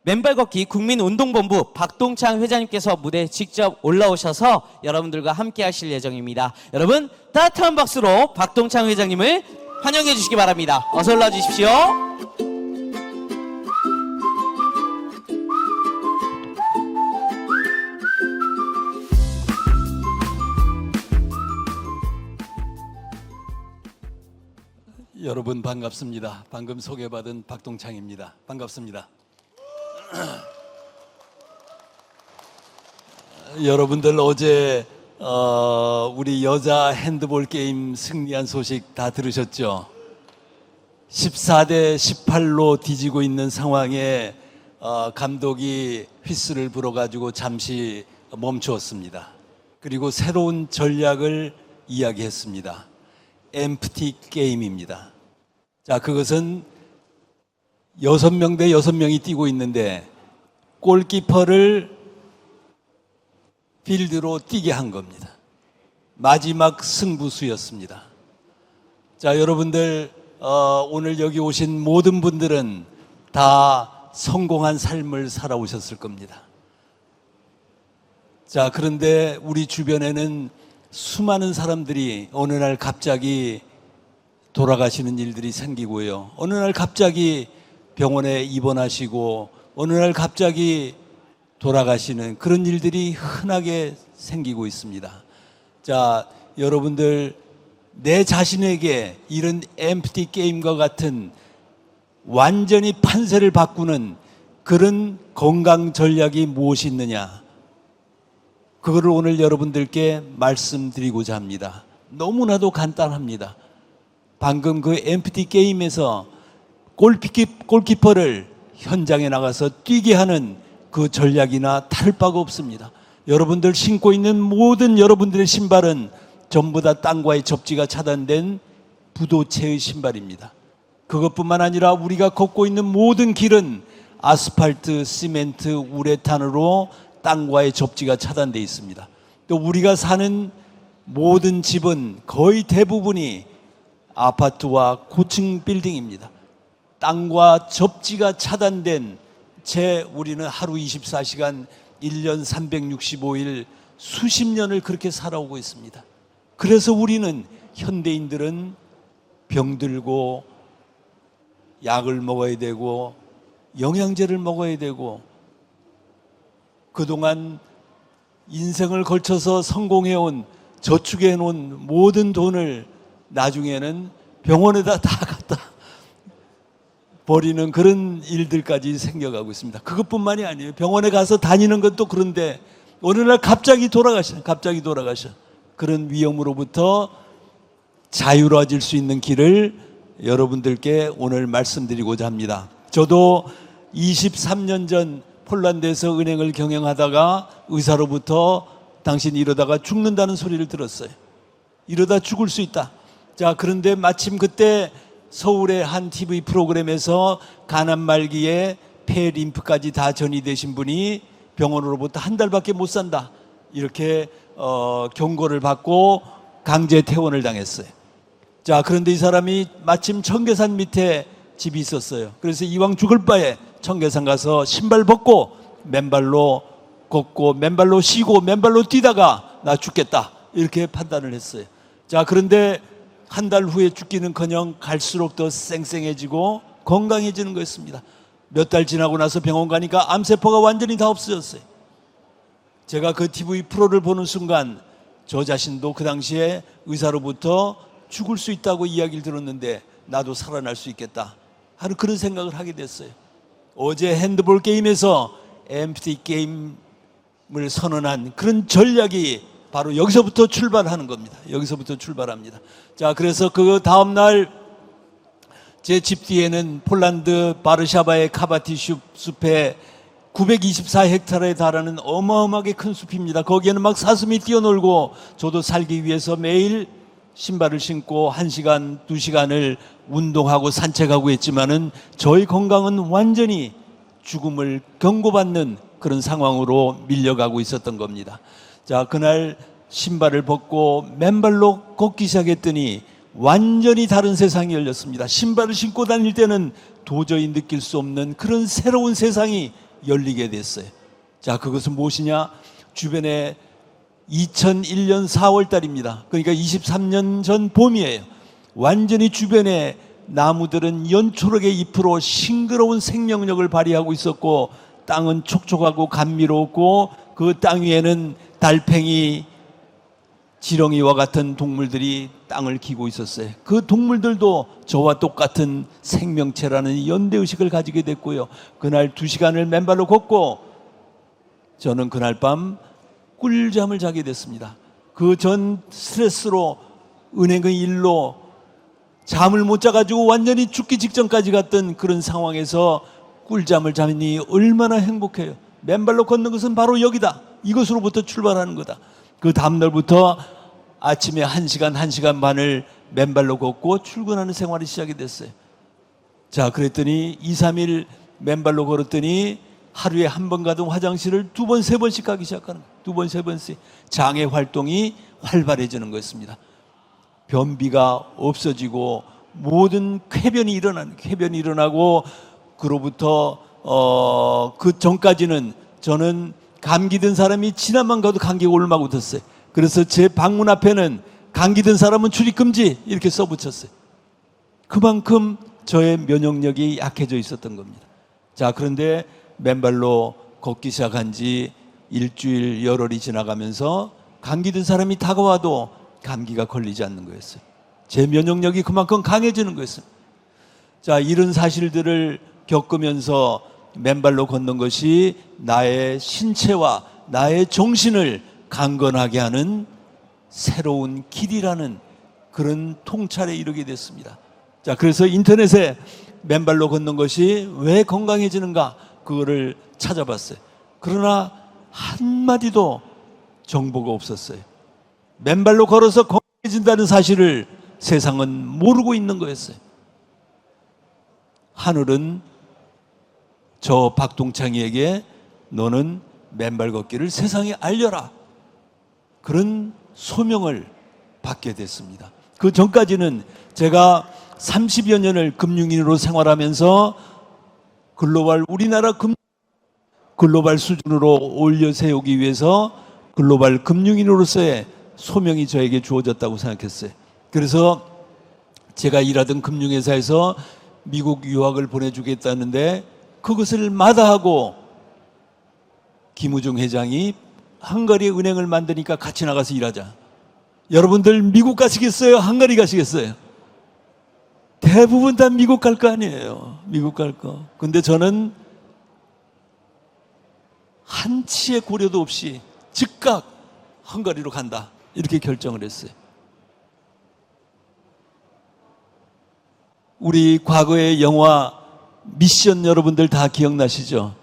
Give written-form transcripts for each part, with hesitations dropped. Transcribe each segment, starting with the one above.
맨발 걷기 국민운동본부 박동창 회장님께서 무대에 직접 올라오셔서 여러분들과 함께 하실 예정입니다. 여러분 따뜻한 박수로 박동창 회장님을 환영해 주시기 바랍니다. 어서 올라와 주십시오. 여러분 반갑습니다. 방금 소개받은 박동창입니다. 반갑습니다. 여러분들 어제 우리 여자 핸드볼 게임 승리한 소식 다 들으셨죠? 14대 18로 뒤지고 있는 상황에 감독이 휘슬을 불어가지고 잠시 멈추었습니다. 그리고 새로운 전략을 이야기했습니다. 엠프티 게임입니다. 자, 그것은 6명 대 6명이 뛰고 있는데 골키퍼를 필드로 뛰게 한 겁니다. 마지막 승부수였습니다. 자, 여러분들 오늘 여기 오신 모든 분들은 다 성공한 삶을 살아오셨을 겁니다. 자, 그런데 우리 주변에는 수많은 사람들이 어느 날 갑자기 돌아가시는 일들이 생기고요. 어느 날 갑자기 병원에 입원하시고 어느 날 갑자기 돌아가시는 그런 일들이 흔하게 생기고 있습니다. 자, 여러분들 내 자신에게 이런 엠프티 게임과 같은 완전히 판세를 바꾸는 그런 건강 전략이 무엇이 있느냐? 그거를 오늘 여러분들께 말씀드리고자 합니다. 너무나도 간단합니다. 방금 그 엠프티 게임에서 골키퍼를 현장에 나가서 뛰게 하는 그 전략이나 다를 바가 없습니다. 여러분들 신고 있는 모든 여러분들의 신발은 전부 다 땅과의 접지가 차단된 부도체의 신발입니다. 그것뿐만 아니라 우리가 걷고 있는 모든 길은 아스팔트, 시멘트, 우레탄으로 땅과의 접지가 차단되어 있습니다. 또 우리가 사는 모든 집은 거의 대부분이 아파트와 고층 빌딩입니다. 땅과 접지가 차단된 채 우리는 하루 24시간 1년 365일 수십 년을 그렇게 살아오고 있습니다. 그래서 우리는 현대인들은 병들고 약을 먹어야 되고 영양제를 먹어야 되고 그동안 인생을 걸쳐서 성공해온 저축해놓은 모든 돈을 나중에는 병원에다 다 갖다 버리는 그런 일들까지 생겨가고 있습니다. 그것뿐만이 아니에요. 병원에 가서 다니는 것도 그런데 어느 날 갑자기 돌아가셔. 그런 위험으로부터 자유로워질 수 있는 길을 여러분들께 오늘 말씀드리고자 합니다. 저도 23년 전 폴란드에서 은행을 경영하다가 의사로부터 당신 이러다가 죽는다는 소리를 들었어요. 이러다 죽을 수 있다. 자, 그런데 마침 그때 서울의 한 TV 프로그램에서 간암 말기에 폐 림프까지 다 전이되신 분이 병원으로부터 한 달밖에 못 산다. 이렇게 경고를 받고 강제 퇴원을 당했어요. 자, 그런데 이 사람이 마침 청계산 밑에 집이 있었어요. 그래서 이왕 죽을 바에 청계산 가서 신발 벗고 맨발로 걷고 맨발로 쉬고 맨발로 뛰다가 나 죽겠다 이렇게 판단을 했어요. 자, 그런데 한 달 후에 죽기는커녕 갈수록 더 쌩쌩해지고 건강해지는 거였습니다. 몇 달 지나고 나서 병원 가니까 암세포가 완전히 다 없어졌어요. 제가 그 TV 프로를 보는 순간 저 자신도 그 당시에 의사로부터 죽을 수 있다고 이야기를 들었는데 나도 살아날 수 있겠다 하는 그런 생각을 하게 됐어요. 어제 핸드볼 게임에서 엠프티 게임을 선언한 그런 전략이 바로 여기서부터 출발하는 겁니다. 여기서부터 출발합니다. 자, 그래서 그 다음날 제 집 뒤에는 폴란드 바르샤바의 카바티 숲에 924헥타르에 달하는 어마어마하게 큰 숲입니다. 거기에는 막 사슴이 뛰어놀고 저도 살기 위해서 매일 신발을 신고 1시간, 2시간을 운동하고 산책하고 했지만은 저희 건강은 완전히 죽음을 경고받는 그런 상황으로 밀려가고 있었던 겁니다. 자, 그날 신발을 벗고 맨발로 걷기 시작했더니 완전히 다른 세상이 열렸습니다. 신발을 신고 다닐 때는 도저히 느낄 수 없는 그런 새로운 세상이 열리게 됐어요. 자, 그것은 무엇이냐? 주변에 2001년 4월 달입니다. 그러니까 23년 전 봄이에요. 완전히 주변에 나무들은 연초록의 잎으로 싱그러운 생명력을 발휘하고 있었고, 땅은 촉촉하고 감미로웠고, 그 땅 위에는 달팽이, 지렁이와 같은 동물들이 땅을 기고 있었어요. 그 동물들도 저와 똑같은 생명체라는 연대의식을 가지게 됐고요. 그날 2시간을 맨발로 걷고 저는 그날 밤 꿀잠을 자게 됐습니다. 그 전 스트레스로, 은행의 일로 잠을 못 자가지고 완전히 죽기 직전까지 갔던 그런 상황에서 꿀잠을 자니 얼마나 행복해요. 맨발로 걷는 것은 바로 여기다. 이것으로부터 출발하는 거다. 그 다음날부터 아침에 1시간, 1시간 반을 맨발로 걷고 출근하는 생활이 시작이 됐어요. 자, 그랬더니 2, 3일 맨발로 걸었더니 하루에 한 번 가던 화장실을 2번, 3번씩 가기 시작하는 거예요. 2번, 3번씩. 장의 활동이 활발해지는 것입니다. 변비가 없어지고 모든 쾌변이 일어나고, 그로부터 그 전까지는 저는 감기 든 사람이 지나만 가도 감기가 올마고 떴어요. 그래서 제 방문 앞에는 감기 든 사람은 출입 금지 이렇게 써붙였어요. 그만큼 저의 면역력이 약해져 있었던 겁니다. 자, 그런데 맨발로 걷기 시작한 지 일주일, 열흘이 지나가면서 감기 든 사람이 다가와도 감기가 걸리지 않는 거였어요. 제 면역력이 그만큼 강해지는 거였어요. 자, 이런 사실들을 겪으면서 맨발로 걷는 것이 나의 신체와 나의 정신을 강건하게 하는 새로운 길이라는 그런 통찰에 이르게 됐습니다. 자, 그래서 인터넷에 맨발로 걷는 것이 왜 건강해지는가, 그거를 찾아봤어요. 그러나 한마디도 정보가 없었어요. 맨발로 걸어서 건강해진다는 사실을 세상은 모르고 있는 거였어요. 하늘은 저 박동창이에게 너는 맨발 걷기를 세상에 알려라, 그런 소명을 받게 됐습니다. 그 전까지는 제가 30여 년을 금융인으로 생활하면서 우리나라 글로벌 수준으로 올려 세우기 위해서 글로벌 금융인으로서의 소명이 저에게 주어졌다고 생각했어요. 그래서 제가 일하던 금융회사에서 미국 유학을 보내주겠다는데 그것을 마다하고 김우중 회장이 헝가리 은행을 만드니까 같이 나가서 일하자. 여러분들 미국 가시겠어요? 헝가리 가시겠어요? 대부분 다 미국 갈 거 아니에요. 미국 갈 거. 근데 저는 한치의 고려도 없이 즉각 헝가리로 간다, 이렇게 결정을 했어요. 우리 과거의 영화 미션 여러분들 다 기억나시죠?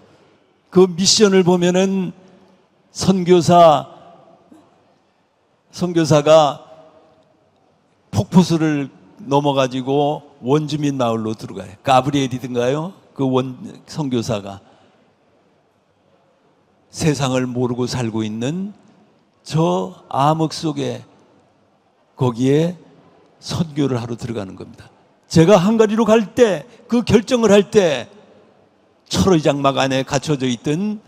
그 미션을 보면은 선교사가 폭포수를 넘어가지고 원주민 마을로 들어가요. 가브리엘이든가요? 그 선교사가 세상을 모르고 살고 있는 저 암흑 속에 거기에 선교를 하러 들어가는 겁니다. 제가 헝가리로 갈 때, 그 결정을 할 때 철의 장막 안에 갇혀져 있던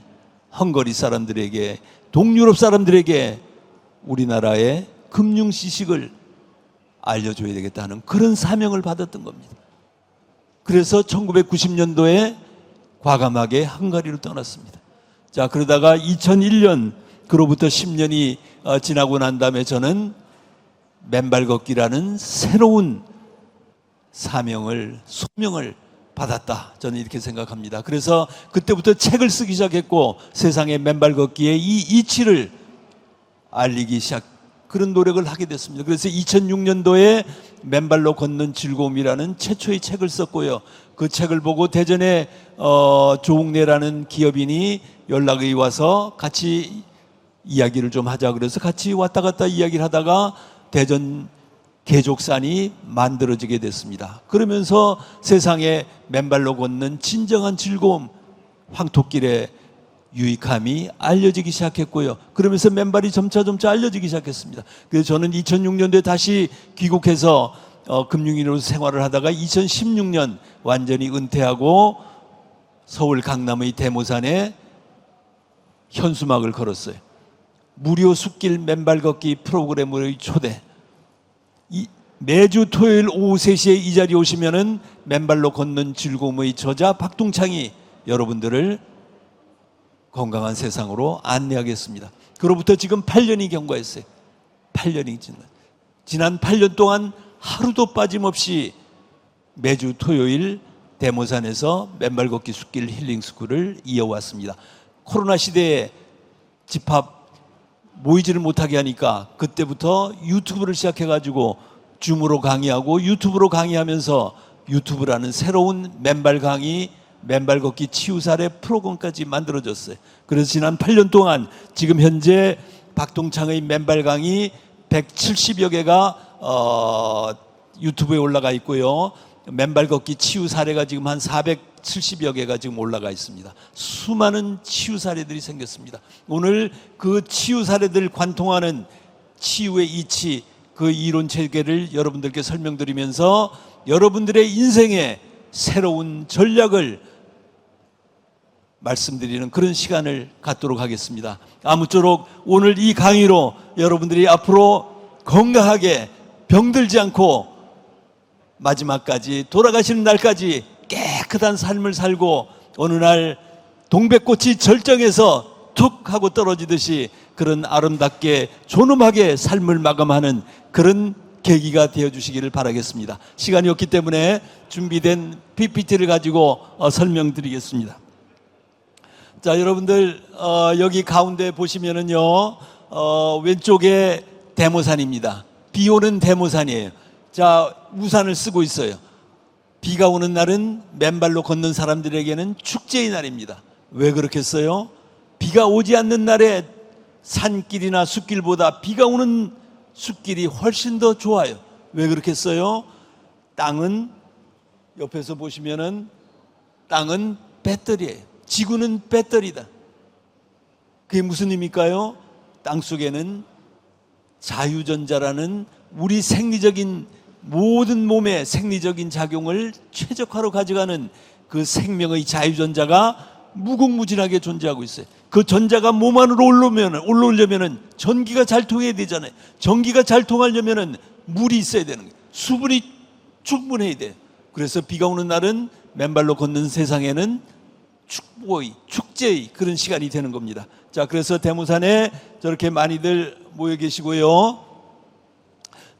헝가리 사람들에게, 동유럽 사람들에게 우리나라의 금융 지식을 알려줘야 되겠다는 그런 사명을 받았던 겁니다. 그래서 1990년도에 과감하게 헝가리로 떠났습니다. 자, 그러다가 2001년, 그로부터 10년이 지나고 난 다음에 저는 맨발 걷기라는 새로운 소명을 받았다, 저는 이렇게 생각합니다. 그래서 그때부터 책을 쓰기 시작했고 세상의 맨발 걷기의 이 이치를 알리기 그런 노력을 하게 됐습니다. 그래서 2006년도에 맨발로 걷는 즐거움이라는 최초의 책을 썼고요. 그 책을 보고 대전에 조웅래라는 기업인이 연락이 와서 같이 이야기를 좀 하자 그래서 같이 왔다 갔다 이야기를 하다가 대전 개족산이 만들어지게 됐습니다. 그러면서 세상에 맨발로 걷는 진정한 즐거움, 황토길의 유익함이 알려지기 시작했고요. 그러면서 맨발이 점차 알려지기 시작했습니다. 그래서 저는 2006년도에 다시 귀국해서 금융인으로 생활을 하다가 2016년 완전히 은퇴하고 서울 강남의 대모산에 현수막을 걸었어요. 무료 숲길 맨발 걷기 프로그램의 초대. 매주 토요일 오후 3시에 이 자리에 오시면은 맨발로 걷는 즐거움의 저자 박동창이 여러분들을 건강한 세상으로 안내하겠습니다. 그로부터 지금 8년이 경과했어요. 8년이 지난 8년 동안 하루도 빠짐없이 매주 토요일 대모산에서 맨발 걷기 숲길 힐링 스쿨을 이어왔습니다. 코로나 시대에 집합 모이지를 못하게 하니까 그때부터 유튜브를 시작해가지고 줌으로 강의하고 유튜브로 강의하면서 유튜브라는 새로운 맨발 강의, 맨발 걷기 치유 사례 프로그램까지 만들어졌어요. 그래서 지난 8년 동안 지금 현재 박동창의 맨발 강의 170여 개가 유튜브에 올라가 있고요. 맨발 걷기 치유 사례가 지금 한 470여 개가 지금 올라가 있습니다. 수많은 치유 사례들이 생겼습니다. 오늘 그 치유 사례들 관통하는 치유의 이치, 그 이론 체계를 여러분들께 설명드리면서 여러분들의 인생에 새로운 전략을 말씀드리는 그런 시간을 갖도록 하겠습니다. 아무쪼록 오늘 이 강의로 여러분들이 앞으로 건강하게 병들지 않고 마지막까지 돌아가시는 날까지 깨끗한 삶을 살고 어느 날 동백꽃이 절정에서 툭 하고 떨어지듯이 그런 아름답게 존엄하게 삶을 마감하는 그런 계기가 되어주시기를 바라겠습니다. 시간이 없기 때문에 준비된 PPT를 가지고 설명드리겠습니다. 자, 여러분들 여기 가운데 보시면은요 왼쪽에 대모산입니다. 비 오는 대모산이에요. 자, 우산을 쓰고 있어요. 비가 오는 날은 맨발로 걷는 사람들에게는 축제의 날입니다. 왜 그렇겠어요? 비가 오지 않는 날에 산길이나 숲길보다 비가 오는 숲길이 훨씬 더 좋아요. 왜 그렇겠어요? 땅은 옆에서 보시면은 땅은 배터리예요. 지구는 배터리다. 그게 무슨 의미일까요? 땅 속에는 자유전자라는 우리 생리적인 모든 몸의 생리적인 작용을 최적화로 가져가는 그 생명의 자유전자가 무궁무진하게 존재하고 있어요. 그 전자가 몸 안으로 올라오려면 전기가 잘 통해야 되잖아요. 전기가 잘 통하려면 물이 있어야 되는 거예요. 수분이 충분해야 돼요. 그래서 비가 오는 날은 맨발로 걷는 세상에는 축제의 그런 시간이 되는 겁니다. 자, 그래서 대모산에 저렇게 많이들 모여 계시고요.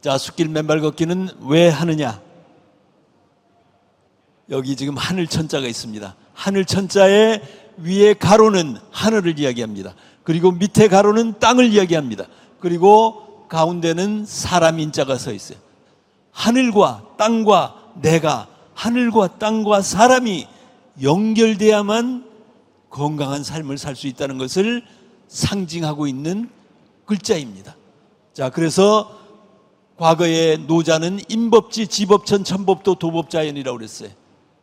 자, 숲길 맨발 걷기는 왜 하느냐? 여기 지금 하늘 천자가 있습니다. 하늘 천자의 위에 가로는 하늘을 이야기합니다. 그리고 밑에 가로는 땅을 이야기합니다. 그리고 가운데는 사람 인자가 서 있어요. 하늘과 땅과 내가, 하늘과 땅과 사람이 연결돼야만 건강한 삶을 살 수 있다는 것을 상징하고 있는 글자입니다. 자, 그래서 과거에 노자는 임법지, 지법천, 천법도, 도법자연이라고 그랬어요.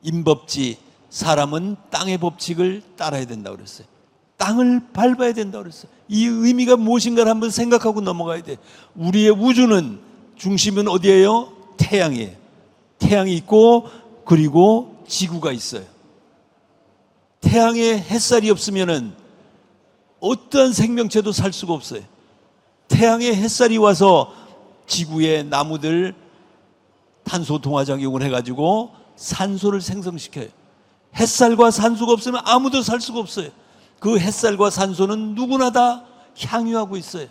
임법지, 사람은 땅의 법칙을 따라야 된다고 그랬어요. 땅을 밟아야 된다고 그랬어요. 이 의미가 무엇인가를 한번 생각하고 넘어가야 돼. 우리의 우주는 중심은 어디예요? 태양이에요. 태양이 있고 그리고 지구가 있어요. 태양에 햇살이 없으면은 어떠한 생명체도 살 수가 없어요. 태양에 햇살이 와서 지구의 나무들 탄소 동화작용을 해가지고 산소를 생성시켜요. 햇살과 산소가 없으면 아무도 살 수가 없어요. 그 햇살과 산소는 누구나 다 향유하고 있어요.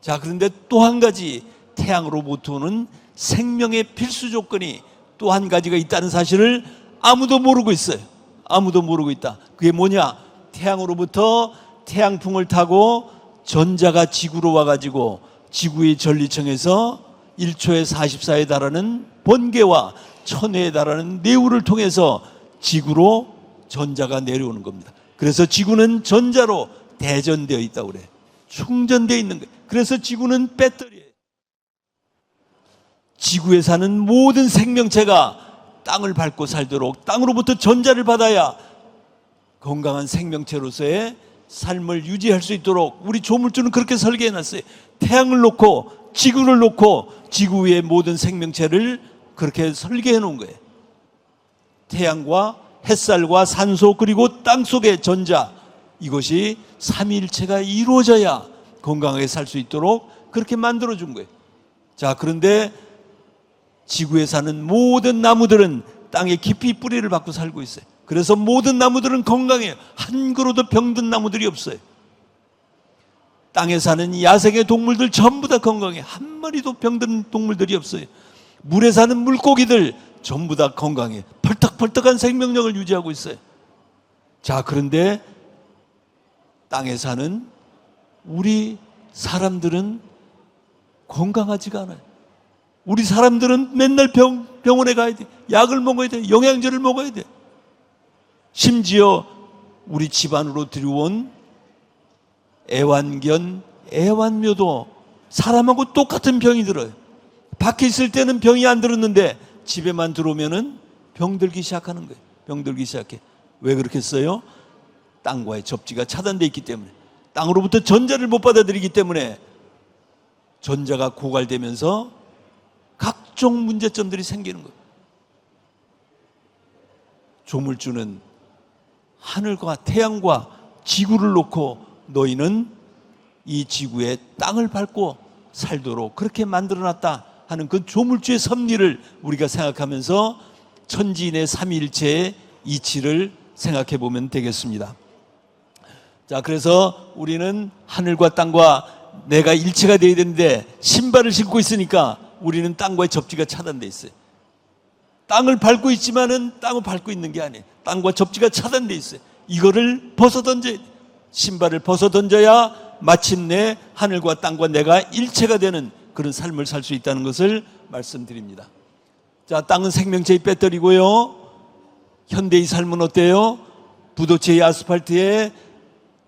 자, 그런데 또 한 가지 태양으로부터 오는 생명의 필수 조건이 또 한 가지가 있다는 사실을 아무도 모르고 있어요. 아무도 모르고 있다. 그게 뭐냐? 태양으로부터 태양풍을 타고 전자가 지구로 와가지고 지구의 전리층에서 1초에 44에 달하는 번개와 1000회에 달하는 내우를 통해서 지구로 전자가 내려오는 겁니다. 그래서 지구는 전자로 대전되어 있다고 그래요. 충전되어 있는 거예요. 그래서 지구는 배터리예요. 지구에 사는 모든 생명체가 땅을 밟고 살도록 땅으로부터 전자를 받아야 건강한 생명체로서의 삶을 유지할 수 있도록 우리 조물주는 그렇게 설계해놨어요. 태양을 놓고 지구를 놓고 지구 위의 모든 생명체를 그렇게 설계해 놓은 거예요. 태양과 햇살과 산소 그리고 땅속의 전자, 이것이 삼위일체가 이루어져야 건강하게 살 수 있도록 그렇게 만들어준 거예요. 자, 그런데 지구에 사는 모든 나무들은 땅에 깊이 뿌리를 박고 살고 있어요. 그래서 모든 나무들은 건강해요. 한 그루도 병든 나무들이 없어요. 땅에 사는 야생의 동물들 전부 다 건강해요. 한 마리도 병든 동물들이 없어요. 물에 사는 물고기들 전부 다 건강해요. 펄떡펄떡한 생명력을 유지하고 있어요. 자, 그런데 땅에 사는 우리 사람들은 건강하지가 않아요. 우리 사람들은 맨날 병원에 가야 돼. 약을 먹어야 돼. 영양제를 먹어야 돼. 심지어 우리 집안으로 들여온 애완견, 애완묘도 사람하고 똑같은 병이 들어요. 밖에 있을 때는 병이 안 들었는데 집에만 들어오면은 병들기 시작하는 거예요. 병들기 시작해. 왜 그렇겠어요? 땅과의 접지가 차단되어 있기 때문에, 땅으로부터 전자를 못 받아들이기 때문에 전자가 고갈되면서 각종 문제점들이 생기는 거예요. 조물주는 하늘과 태양과 지구를 놓고 너희는 이 지구의 땅을 밟고 살도록 그렇게 만들어놨다 하는 그 조물주의 섭리를 우리가 생각하면서 천지인의 삼위일체의 이치를 생각해 보면 되겠습니다. 자, 그래서 우리는 하늘과 땅과 내가 일체가 되어야 되는데 신발을 신고 있으니까 우리는 땅과의 접지가 차단되어 있어요. 땅을 밟고 있지만은 땅을 밟고 있는 게 아니에요. 땅과 접지가 차단되어 있어요. 이거를 벗어던져야 돼요. 신발을 벗어던져야 마침내 하늘과 땅과 내가 일체가 되는 그런 삶을 살 수 있다는 것을 말씀드립니다. 자, 땅은 생명체의 배터리고요. 현대의 삶은 어때요? 부도체의 아스팔트에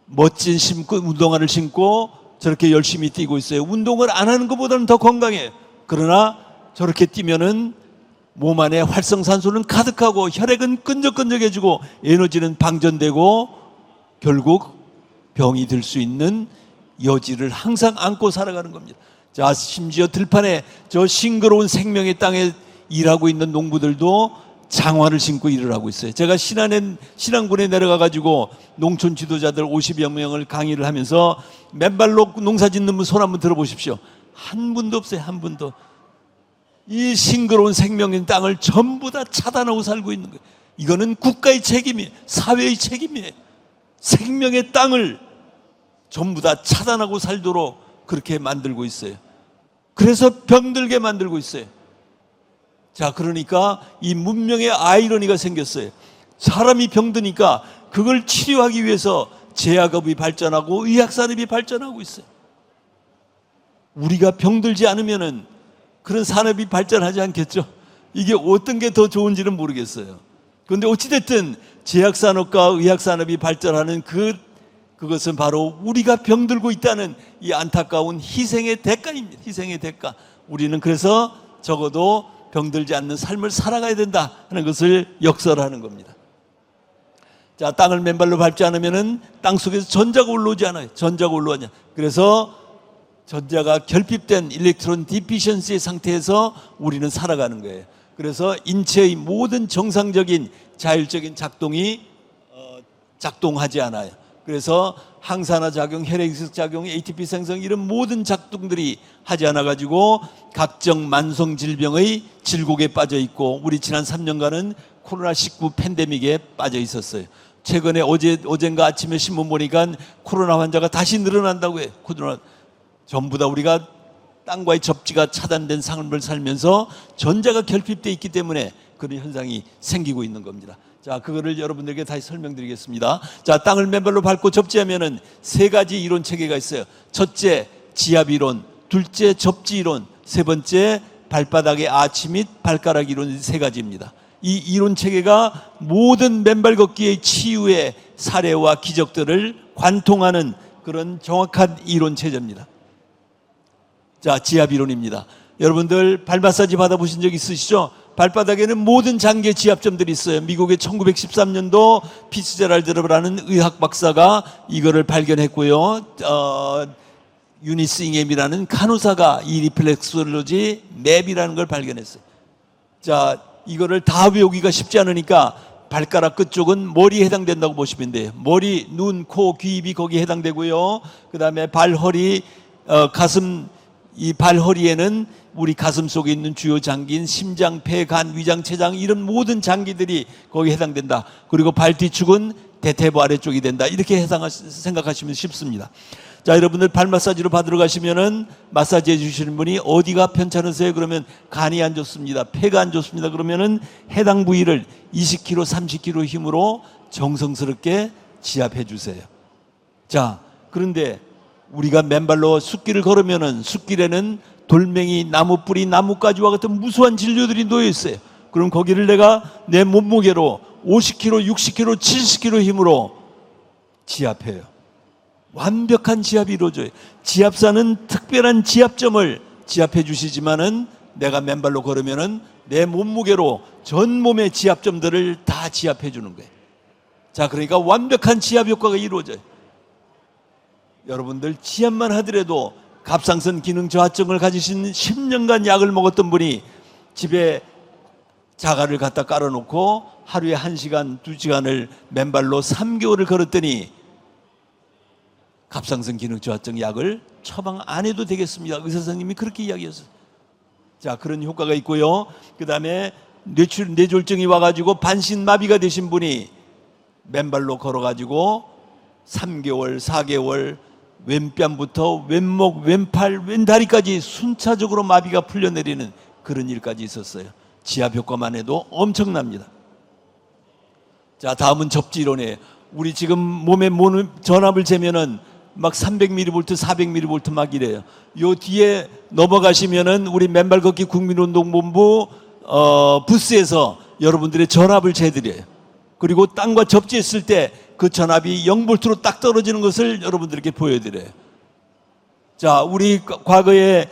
멋진 운동화를 신고 저렇게 열심히 뛰고 있어요. 운동을 안 하는 것보다는 더 건강해요. 그러나 저렇게 뛰면은 몸 안에 활성산소는 가득하고 혈액은 끈적끈적해지고 에너지는 방전되고 결국 병이 들 수 있는 여지를 항상 안고 살아가는 겁니다. 자, 심지어 들판에 저 싱그러운 생명의 땅에 일하고 있는 농부들도 장화를 신고 일을 하고 있어요. 제가 신안군에 내려가 가지고 농촌 지도자들 50여 명을 강의를 하면서 맨발로 농사 짓는 분 손 한번 들어보십시오. 한 분도 없어요. 한 분도. 이 싱그러운 생명인 땅을 전부 다 차단하고 살고 있는 거예요. 이거는 국가의 책임이에요. 사회의 책임이에요. 생명의 땅을 전부 다 차단하고 살도록 그렇게 만들고 있어요. 그래서 병들게 만들고 있어요. 자, 그러니까 이 문명의 아이러니가 생겼어요. 사람이 병드니까 그걸 치료하기 위해서 제약업이 발전하고 의학산업이 발전하고 있어요. 우리가 병들지 않으면은 그런 산업이 발전하지 않겠죠. 이게 어떤 게 더 좋은지는 모르겠어요. 그런데 어찌됐든 제약산업과 의학산업이 발전하는 그것은 바로 우리가 병들고 있다는 이 안타까운 희생의 대가입니다. 희생의 대가. 우리는 그래서 적어도 병들지 않는 삶을 살아가야 된다 하는 것을 역설하는 겁니다. 자, 땅을 맨발로 밟지 않으면은 땅 속에서 전자가 올라오지 않아요. 전자가 올라오냐. 그래서 전자가 결핍된 일렉트론 디피션시의 상태에서 우리는 살아가는 거예요. 그래서 인체의 모든 정상적인 자율적인 작동이 작동하지 않아요. 그래서 항산화 작용, 혈액이식 작용, ATP 생성 이런 모든 작동들이 하지 않아 가지고 각종 만성 질병의 질곡에 빠져 있고, 우리 지난 3년간은 코로나19 팬데믹에 빠져 있었어요. 최근에 어젠가 아침에 신문 보니까 코로나 환자가 다시 늘어난다고 해요. 코로나 전부 다 우리가 땅과의 접지가 차단된 삶을 살면서 전자가 결핍되어 있기 때문에 그런 현상이 생기고 있는 겁니다. 자, 그거를 여러분들에게 다시 설명드리겠습니다. 자, 땅을 맨발로 밟고 접지하면은 세 가지 이론 체계가 있어요. 첫째, 지압 이론, 둘째, 접지 이론, 세 번째, 발바닥의 아치 및 발가락 이론, 세 가지입니다. 이 이론 체계가 모든 맨발 걷기의 치유의 사례와 기적들을 관통하는 그런 정확한 이론 체제입니다. 자, 지압 이론입니다. 여러분들 발 마사지 받아보신 적 있으시죠? 발바닥에는 모든 장기의 지압점들이 있어요. 미국의 1913년도 피츠제랄드라는 의학 박사가 이거를 발견했고요. 유니스 잉엠이라는 간호사가 이 리플렉솔로지 맵이라는 걸 발견했어요. 자, 이거를 다 외우기가 쉽지 않으니까 발가락 끝쪽은 머리에 해당된다고 보시면 돼요. 머리, 눈, 코, 귀, 입이 거기에 해당되고요. 그 다음에 발, 허리, 가슴, 이 발, 허리에는 우리 가슴 속에 있는 주요 장기인 심장, 폐, 간, 위장, 췌장 이런 모든 장기들이 거기에 해당된다. 그리고 발 뒤축은 대퇴부 아래쪽이 된다. 이렇게 생각하시면 쉽습니다. 자, 여러분들 발 마사지로 받으러 가시면은 마사지 해주시는 분이 어디가 편찮으세요? 그러면 간이 안 좋습니다. 폐가 안 좋습니다. 그러면은 해당 부위를 20kg, 30kg 힘으로 정성스럽게 지압해 주세요. 자, 그런데 우리가 맨발로 숲길을 걸으면은 숲길에는 돌멩이, 나무 뿌리, 나뭇가지와 같은 무수한 진료들이 놓여 있어요. 그럼 거기를 내가 내 몸무게로 50kg, 60kg, 70kg 힘으로 지압해요. 완벽한 지압이 이루어져요. 지압사는 특별한 지압점을 지압해 주시지만은 내가 맨발로 걸으면은 내 몸무게로 전 몸의 지압점들을 다 지압해 주는 거예요. 자, 그러니까 완벽한 지압 효과가 이루어져요. 여러분들 지압만 하더라도 갑상선 기능 저하증을 가지신 10년간 약을 먹었던 분이 집에 자갈을 갖다 깔아놓고 하루에 1시간, 2시간을 맨발로 3개월을 걸었더니 갑상선 기능 저하증 약을 처방 안 해도 되겠습니다. 의사 선생님이 그렇게 이야기했어요. 자, 그런 효과가 있고요. 그 다음에 뇌졸중이 와가지고 반신마비가 되신 분이 맨발로 걸어가지고 3개월, 4개월 왼뺨부터 왼목, 왼팔, 왼다리까지 순차적으로 마비가 풀려내리는 그런 일까지 있었어요. 지압 효과만 해도 엄청납니다. 자, 다음은 접지이론이에요. 우리 지금 몸에 전압을 재면은 막 300mV, 400mV 막 이래요. 요 뒤에 넘어가시면은 우리 맨발 걷기 국민운동본부 부스에서 여러분들의 전압을 재드려요. 그리고 땅과 접지했을 때 그 전압이 0V로 딱 떨어지는 것을 여러분들에게 보여드려요. 자, 우리 과거에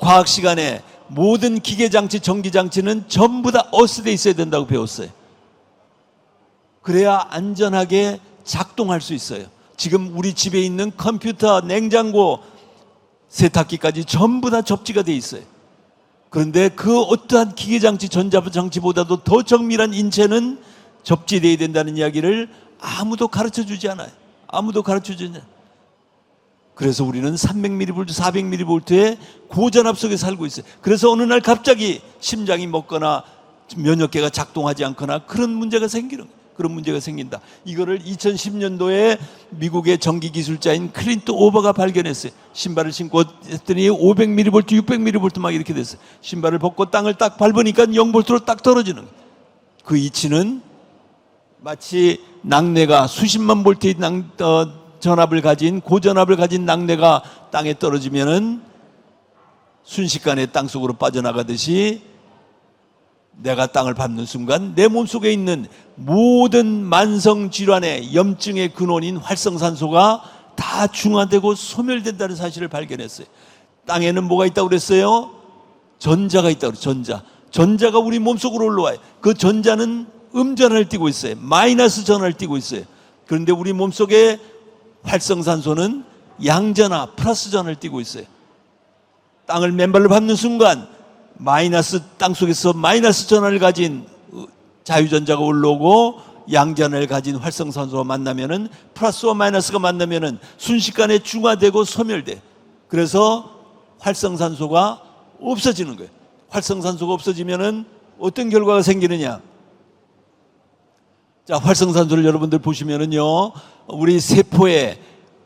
과학 시간에 모든 기계장치, 전기장치는 전부 다 어스돼 있어야 된다고 배웠어요. 그래야 안전하게 작동할 수 있어요. 지금 우리 집에 있는 컴퓨터, 냉장고, 세탁기까지 전부 다 접지가 돼 있어요. 그런데 그 어떠한 기계장치, 전자장치보다도 더 정밀한 인체는 접지되어야 된다는 이야기를 아무도 가르쳐 주지 않아요. 아무도 가르쳐 주지 않아요. 그래서 우리는 300mV, 400mV의 고전압 속에 살고 있어요. 그래서 어느 날 갑자기 심장이 멎거나 면역계가 작동하지 않거나 그런 문제가 생기는 거예요. 그런 문제가 생긴다. 이거를 2010년도에 미국의 전기기술자인 클린트 오버가 발견했어요. 신발을 신고 했더니 500mV, 600mV 막 이렇게 됐어요. 신발을 벗고 땅을 딱 밟으니까 0V로 딱 떨어지는 거예요. 그 이치는 마치 낙뢰가 수십만 볼트의 전압을 가진 고전압을 가진 낙뢰가 땅에 떨어지면은 순식간에 땅속으로 빠져나가듯이 내가 땅을 밟는 순간 내 몸속에 있는 모든 만성 질환의 염증의 근원인 활성산소가 다 중화되고 소멸된다는 사실을 발견했어요. 땅에는 뭐가 있다고 그랬어요? 전자가 있다고 그랬어요. 전자가 우리 몸속으로 올라와요. 그 전자는 음전을 띠고 있어요. 마이너스 전을 띠고 있어요. 그런데 우리 몸속에 활성산소는 양전화 플러스 전을 띠고 있어요. 땅을 맨발로 밟는 순간 마이너스 땅속에서 마이너스 전화를 가진 자유전자가 올라오고 양전을 가진 활성산소가 만나면은 플러스와 마이너스가 만나면은 순식간에 중화되고 소멸돼. 그래서 활성산소가 없어지는 거예요. 활성산소가 없어지면은 어떤 결과가 생기느냐? 자, 활성산소를 여러분들 보시면은요, 우리 세포의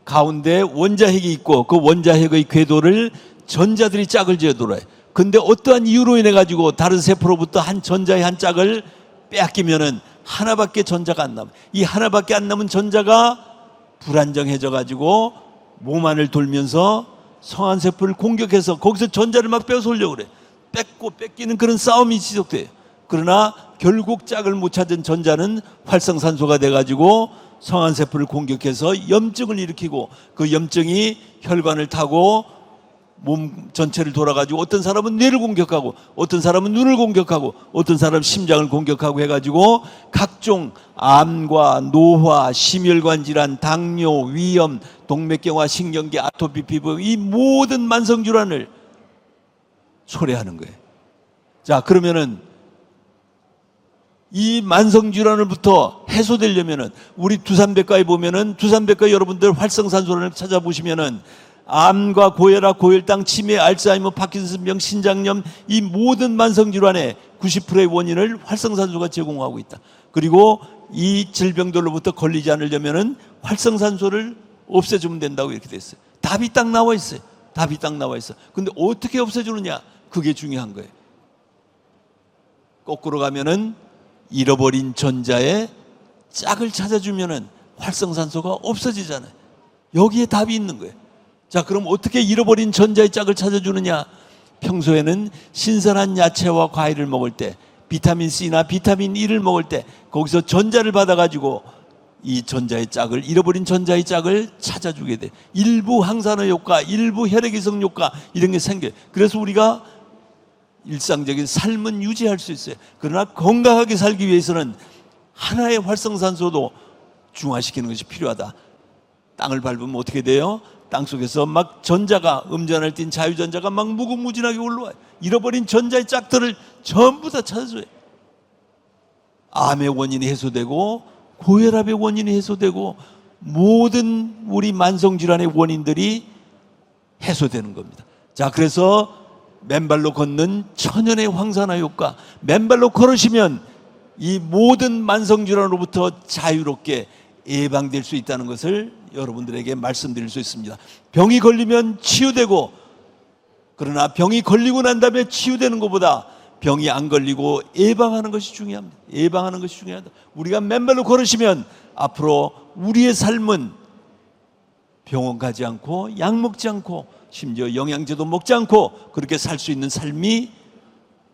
가운데 원자핵이 있고 그 원자핵의 궤도를 전자들이 짝을 지어 돌아요. 근데 어떠한 이유로 인해 가지고 다른 세포로부터 한 전자의 한 짝을 빼앗기면은 하나밖에 전자가 안 남아. 이 하나밖에 안 남은 전자가 불안정해져 가지고 몸 안을 돌면서 성한 세포를 공격해서 거기서 전자를 막 뺏어오려고 그래. 뺏고 뺏기는 그런 싸움이 지속돼요. 그러나 결국 짝을 못 찾은 전자는 활성산소가 돼가지고 성한 세포를 공격해서 염증을 일으키고 그 염증이 혈관을 타고 몸 전체를 돌아가지고 어떤 사람은 뇌를 공격하고 어떤 사람은 눈을 공격하고 어떤 사람은 심장을 공격하고 해가지고 각종 암과 노화, 심혈관 질환, 당뇨, 위염, 동맥경화, 신경계, 아토피 피부 이 모든 만성 질환을 초래하는 거예요. 자, 그러면은 이 만성질환으로부터 해소되려면은 우리 두산백과에 보면은 두산백과 여러분들 활성산소를 찾아보시면은 암과 고혈압, 고혈당, 치매, 알츠하이머, 파킨슨병, 신장염 이 모든 만성질환의 90%의 원인을 활성산소가 제공하고 있다. 그리고 이 질병들로부터 걸리지 않으려면은 활성산소를 없애주면 된다고 이렇게 됐어요. 답이 딱 나와 있어요. 답이 딱 나와 있어. 근데 어떻게 없애주느냐? 그게 중요한 거예요. 거꾸로 가면은 잃어버린 전자의 짝을 찾아주면은 활성산소가 없어지잖아요. 여기에 답이 있는 거예요. 자, 그럼 어떻게 잃어버린 전자의 짝을 찾아주느냐? 평소에는 신선한 야채와 과일을 먹을 때, 비타민 C나 비타민 E를 먹을 때 거기서 전자를 받아가지고 이 전자의 짝을, 잃어버린 전자의 짝을 찾아주게 돼. 일부 항산화 효과, 일부 혈액이성 효과 이런 게 생겨요. 그래서 우리가 일상적인 삶은 유지할 수 있어요. 그러나 건강하게 살기 위해서는 하나의 활성산소도 중화시키는 것이 필요하다. 땅을 밟으면 어떻게 돼요? 땅 속에서 막 전자가, 음전을 띤 자유전자가 막 무궁무진하게 올라와요. 잃어버린 전자의 짝들을 전부 다 찾아줘요. 암의 원인이 해소되고 고혈압의 원인이 해소되고 모든 우리 만성질환의 원인들이 해소되는 겁니다. 자, 그래서 맨발로 걷는 천연의 황산화 효과, 맨발로 걸으시면 이 모든 만성질환으로부터 자유롭게 예방될 수 있다는 것을 여러분들에게 말씀드릴 수 있습니다. 병이 걸리면 치유되고, 그러나 병이 걸리고 난 다음에 치유되는 것보다 병이 안 걸리고 예방하는 것이 중요합니다. 예방하는 것이 중요하다. 우리가 맨발로 걸으시면 앞으로 우리의 삶은 병원 가지 않고 약 먹지 않고 심지어 영양제도 먹지 않고 그렇게 살 수 있는 삶이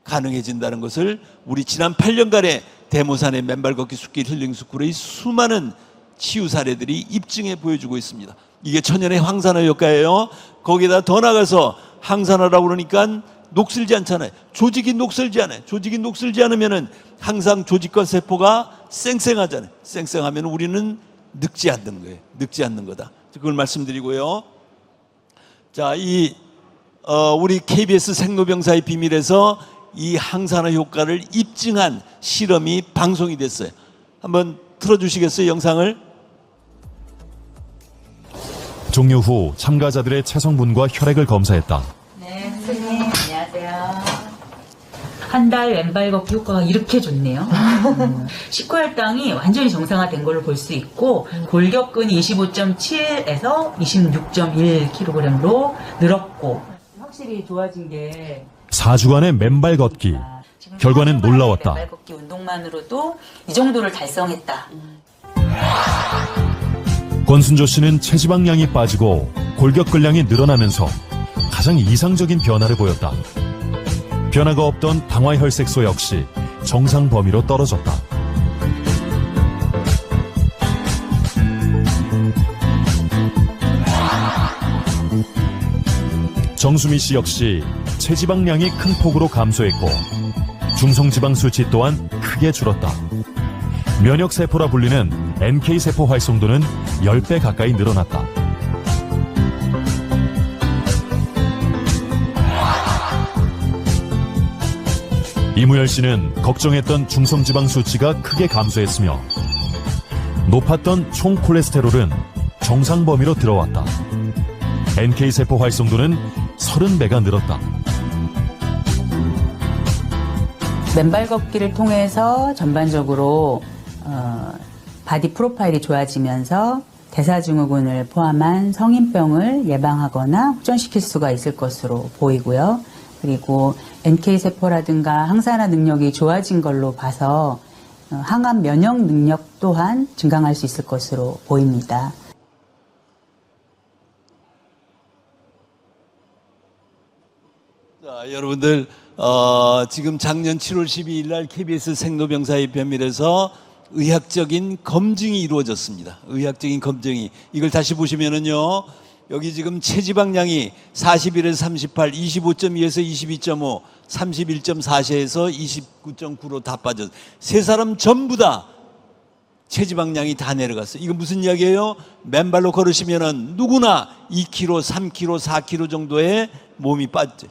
가능해진다는 것을 우리 지난 8년간의 대모산의 맨발 걷기 숲길 힐링 스쿨의 수많은 치유 사례들이 입증해 보여주고 있습니다. 이게 천연의 황산화 효과예요. 거기에다 더 나가서 항산화라고 그러니까 녹슬지 않잖아요. 조직이 녹슬지 않아요. 조직이 녹슬지 않으면은 항상 조직과 세포가 쌩쌩하잖아요. 쌩쌩하면 우리는 늙지 않는 거예요. 늙지 않는 거다. 그걸 말씀드리고요. 자, 우리 KBS 생로병사의 비밀에서 이 항산화 효과를 입증한 실험이 방송이 됐어요. 한번 틀어주시겠어요, 영상을? 종료 후 참가자들의 체성분과 혈액을 검사했다. 네, 선생님 안녕하세요. 한 달 왼발 걷기 효과가 이렇게 좋네요. 식후혈당이 완전히 정상화된 걸로 볼 수 있고 골격근이 25.7에서 26.1kg로 늘었고 확실히 좋아진 게 4주간의 맨발 걷기. 결과는 놀라웠다. 맨발 걷기 운동만으로도 이 정도를 달성했다. 권순조 씨는 체지방량이 빠지고 골격근량이 늘어나면서 가장 이상적인 변화를 보였다. 변화가 없던 당화혈색소 역시 정상 범위로 떨어졌다. 정수미 씨 역시 체지방량이 큰 폭으로 감소했고 중성지방 수치 또한 크게 줄었다. 면역세포라 불리는 NK세포 활성도는 10배 가까이 늘어났다. 이무열 씨는 걱정했던 중성지방 수치가 크게 감소했으며 높았던 총 콜레스테롤은 정상 범위로 들어왔다. NK세포 활성도는 30배가 늘었다. 맨발 걷기를 통해서 전반적으로 바디 프로파일이 좋아지면서 대사증후군을 포함한 성인병을 예방하거나 호전시킬 수가 있을 것으로 보이고요. 그리고 NK세포라든가 항산화 능력이 좋아진 걸로 봐서 항암 면역 능력 또한 증강할 수 있을 것으로 보입니다. 자, 여러분들 지금 작년 7월 12일 날 KBS 생로병사의 변밀에서 의학적인 검증이 이루어졌습니다. 의학적인 검증이. 이걸 다시 보시면은요. 여기 지금 체지방량이 41에서 38, 25.2에서 22.5, 31.4세에서 29.9로 다 빠졌어요. 세 사람 전부 다 체지방량이 다 내려갔어요. 이거 무슨 이야기예요? 맨발로 걸으시면은 누구나 2kg, 3kg, 4kg 정도의 몸이 빠졌죠.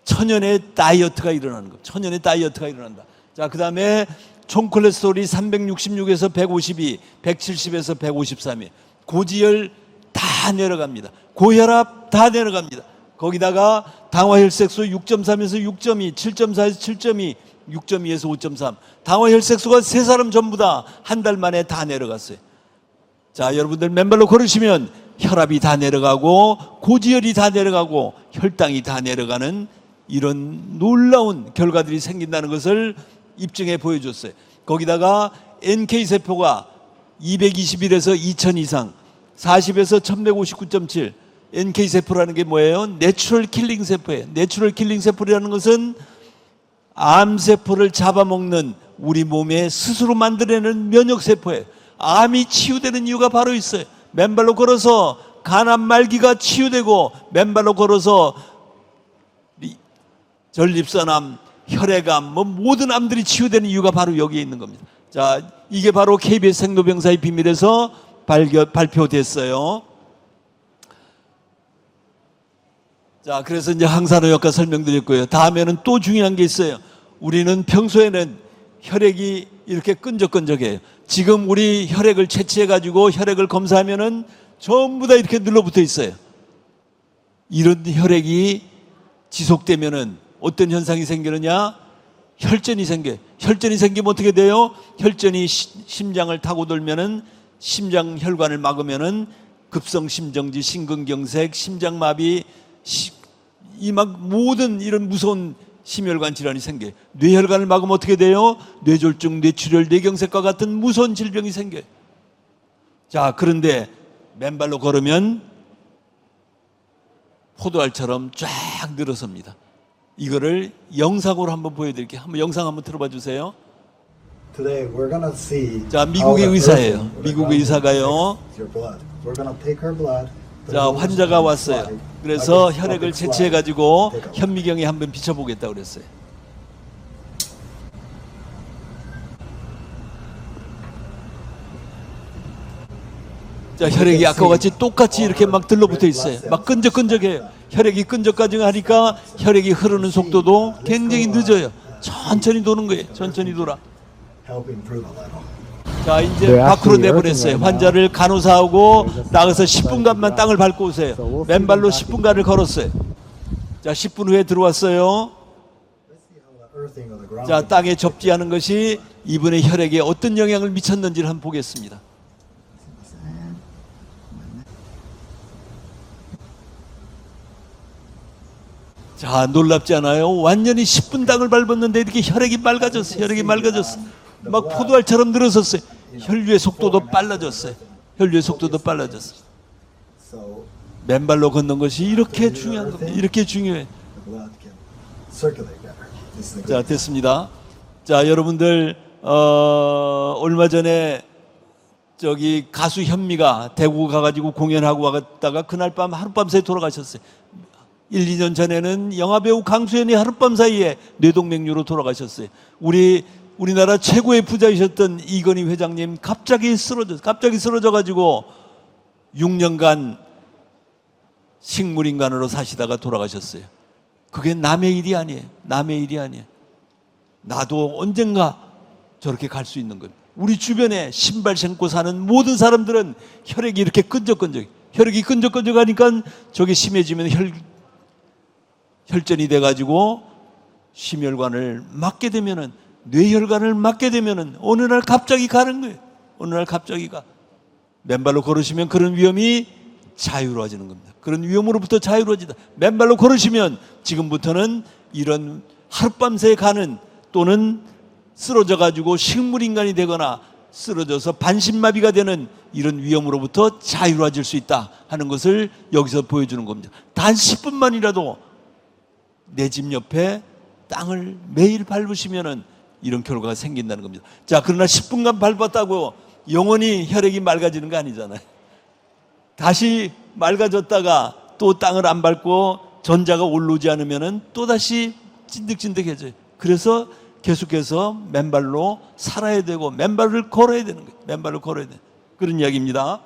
천연의 다이어트가 일어나는 거. 천연의 다이어트가 일어난다. 자, 그 다음에 총 콜레스테롤이 366에서 152, 170에서 153이 고지혈 다 내려갑니다. 고혈압 다 내려갑니다. 거기다가 당화혈색소 6.3에서 6.2, 7.4에서 7.2, 6.2에서 5.3. 당화혈색소가 세 사람 전부 다 한 달 만에 다 내려갔어요. 자, 여러분들 맨발로 걸으시면 혈압이 다 내려가고 고지혈이 다 내려가고 혈당이 다 내려가는 이런 놀라운 결과들이 생긴다는 것을 입증해 보여줬어요. 거기다가 NK세포가 221에서 2000 이상, 40에서 1159.7. NK세포라는 게 뭐예요? 내추럴 킬링 세포예요. 내추럴 킬링 세포라는 것은 암세포를 잡아먹는 우리 몸에 스스로 만들어내는 면역세포예요. 암이 치유되는 이유가 바로 있어요. 맨발로 걸어서 간암 말기가 치유되고, 맨발로 걸어서 전립선암, 혈액암, 모든 암들이 치유되는 이유가 바로 여기에 있는 겁니다. 자, 이게 바로 KBS 생로병사의 비밀에서 발표됐어요. 자, 그래서 이제 항산화효과 설명드렸고요. 다음에는 또 중요한 게 있어요. 우리는 평소에는 혈액이 이렇게 끈적끈적해요. 지금 우리 혈액을 채취해가지고 혈액을 검사하면은 전부 다 이렇게 눌러붙어 있어요. 이런 혈액이 지속되면은 어떤 현상이 생기느냐? 혈전이 생겨요. 혈전이 생기면 어떻게 돼요? 혈전이 심장을 타고 돌면은 심장 혈관을 막으면은 급성심정지, 심근경색, 심장마비, 이 막 모든 이런 무서운 심혈관 질환이 생겨요. 뇌혈관을 막으면 어떻게 돼요? 뇌졸중, 뇌출혈, 뇌경색과 같은 무서운 질병이 생겨요. 자, 그런데 맨발로 걸으면 포도알처럼 쫙 늘어섭니다. 이거를 영상으로 한번 보여드릴게요. 한번 영상 한번 들어봐 주세요. Today we're gonna see. 자, 미국의 의사예요. 미국의 의사가요. 자, 환자가 왔어요. 그래서 혈액을 채취해가지고 현미경에 한번 비춰보겠다고 그랬어요. 자, 혈액이 아까와 같이 똑같이 이렇게 막 들러붙어 있어요. 막 끈적끈적해요. 혈액이 끈적끈적하니까 혈액이 흐르는 속도도 굉장히 늦어요. 천천히 도는 거예요. 천천히 돌아. 자, 이제 밖으로 내보냈어요. 환자를 간호사하고 나가서 10분간만 땅을 밟고 오세요. 맨발로 10분간을 걸었어요. 자, 10분 후에 들어왔어요. 자, 땅에 접지하는 것이 이분의 혈액에 어떤 영향을 미쳤는지를 한번 보겠습니다. 자, 놀랍지 않아요? 완전히 10분 땅을 밟았는데 이렇게 혈액이 맑아졌어요. 혈액이 맑아졌어요. 막 포도알처럼 늘어섰어요. 혈류의 속도도 빨라졌어요. 혈류의 속도도 빨라졌어요. 맨발로 걷는 것이 이렇게 중요한 겁니다. 이렇게 중요해요. 자, 됐습니다. 자, 여러분들 얼마 전에 저기 가수 현미가 대구 가가지고 공연하고 왔다가 그날 밤 하룻밤 사이에 돌아가셨어요. 1, 2년 전에는 영화배우 강수현이 하룻밤 사이에 뇌동맥류로 돌아가셨어요. 우리나라 최고의 부자이셨던 이건희 회장님 갑자기 쓰러져가지고 6년간 식물인간으로 사시다가 돌아가셨어요. 그게 남의 일이 아니에요. 남의 일이 아니에요. 나도 언젠가 저렇게 갈 수 있는 겁니다. 우리 주변에 신발 신고 사는 모든 사람들은 혈액이 이렇게 끈적끈적, 혈액이 끈적끈적하니까 저게 심해지면 혈전이 돼가지고 심혈관을 막게 되면은, 뇌혈관을 막게 되면은 어느 날 갑자기 가는 거예요. 어느 날 갑자기 가. 맨발로 걸으시면 그런 위험이 자유로워지는 겁니다. 그런 위험으로부터 자유로워지다. 맨발로 걸으시면 지금부터는 이런 하룻밤새 가는, 또는 쓰러져가지고 식물인간이 되거나 쓰러져서 반신마비가 되는 이런 위험으로부터 자유로워질 수 있다 하는 것을 여기서 보여주는 겁니다. 단 10분만이라도 내 집 옆에 땅을 매일 밟으시면은 이런 결과가 생긴다는 겁니다. 자, 그러나 10분간 밟았다고 영원히 혈액이 맑아지는 거 아니잖아요. 다시 맑아졌다가 또 땅을 안 밟고 전자가 올라오지 않으면은 또 다시 찐득찐득해져요. 그래서 계속해서 맨발로 살아야 되고 맨발을 걸어야 되는 거예요. 맨발로 걸어야 돼. 그런 이야기입니다.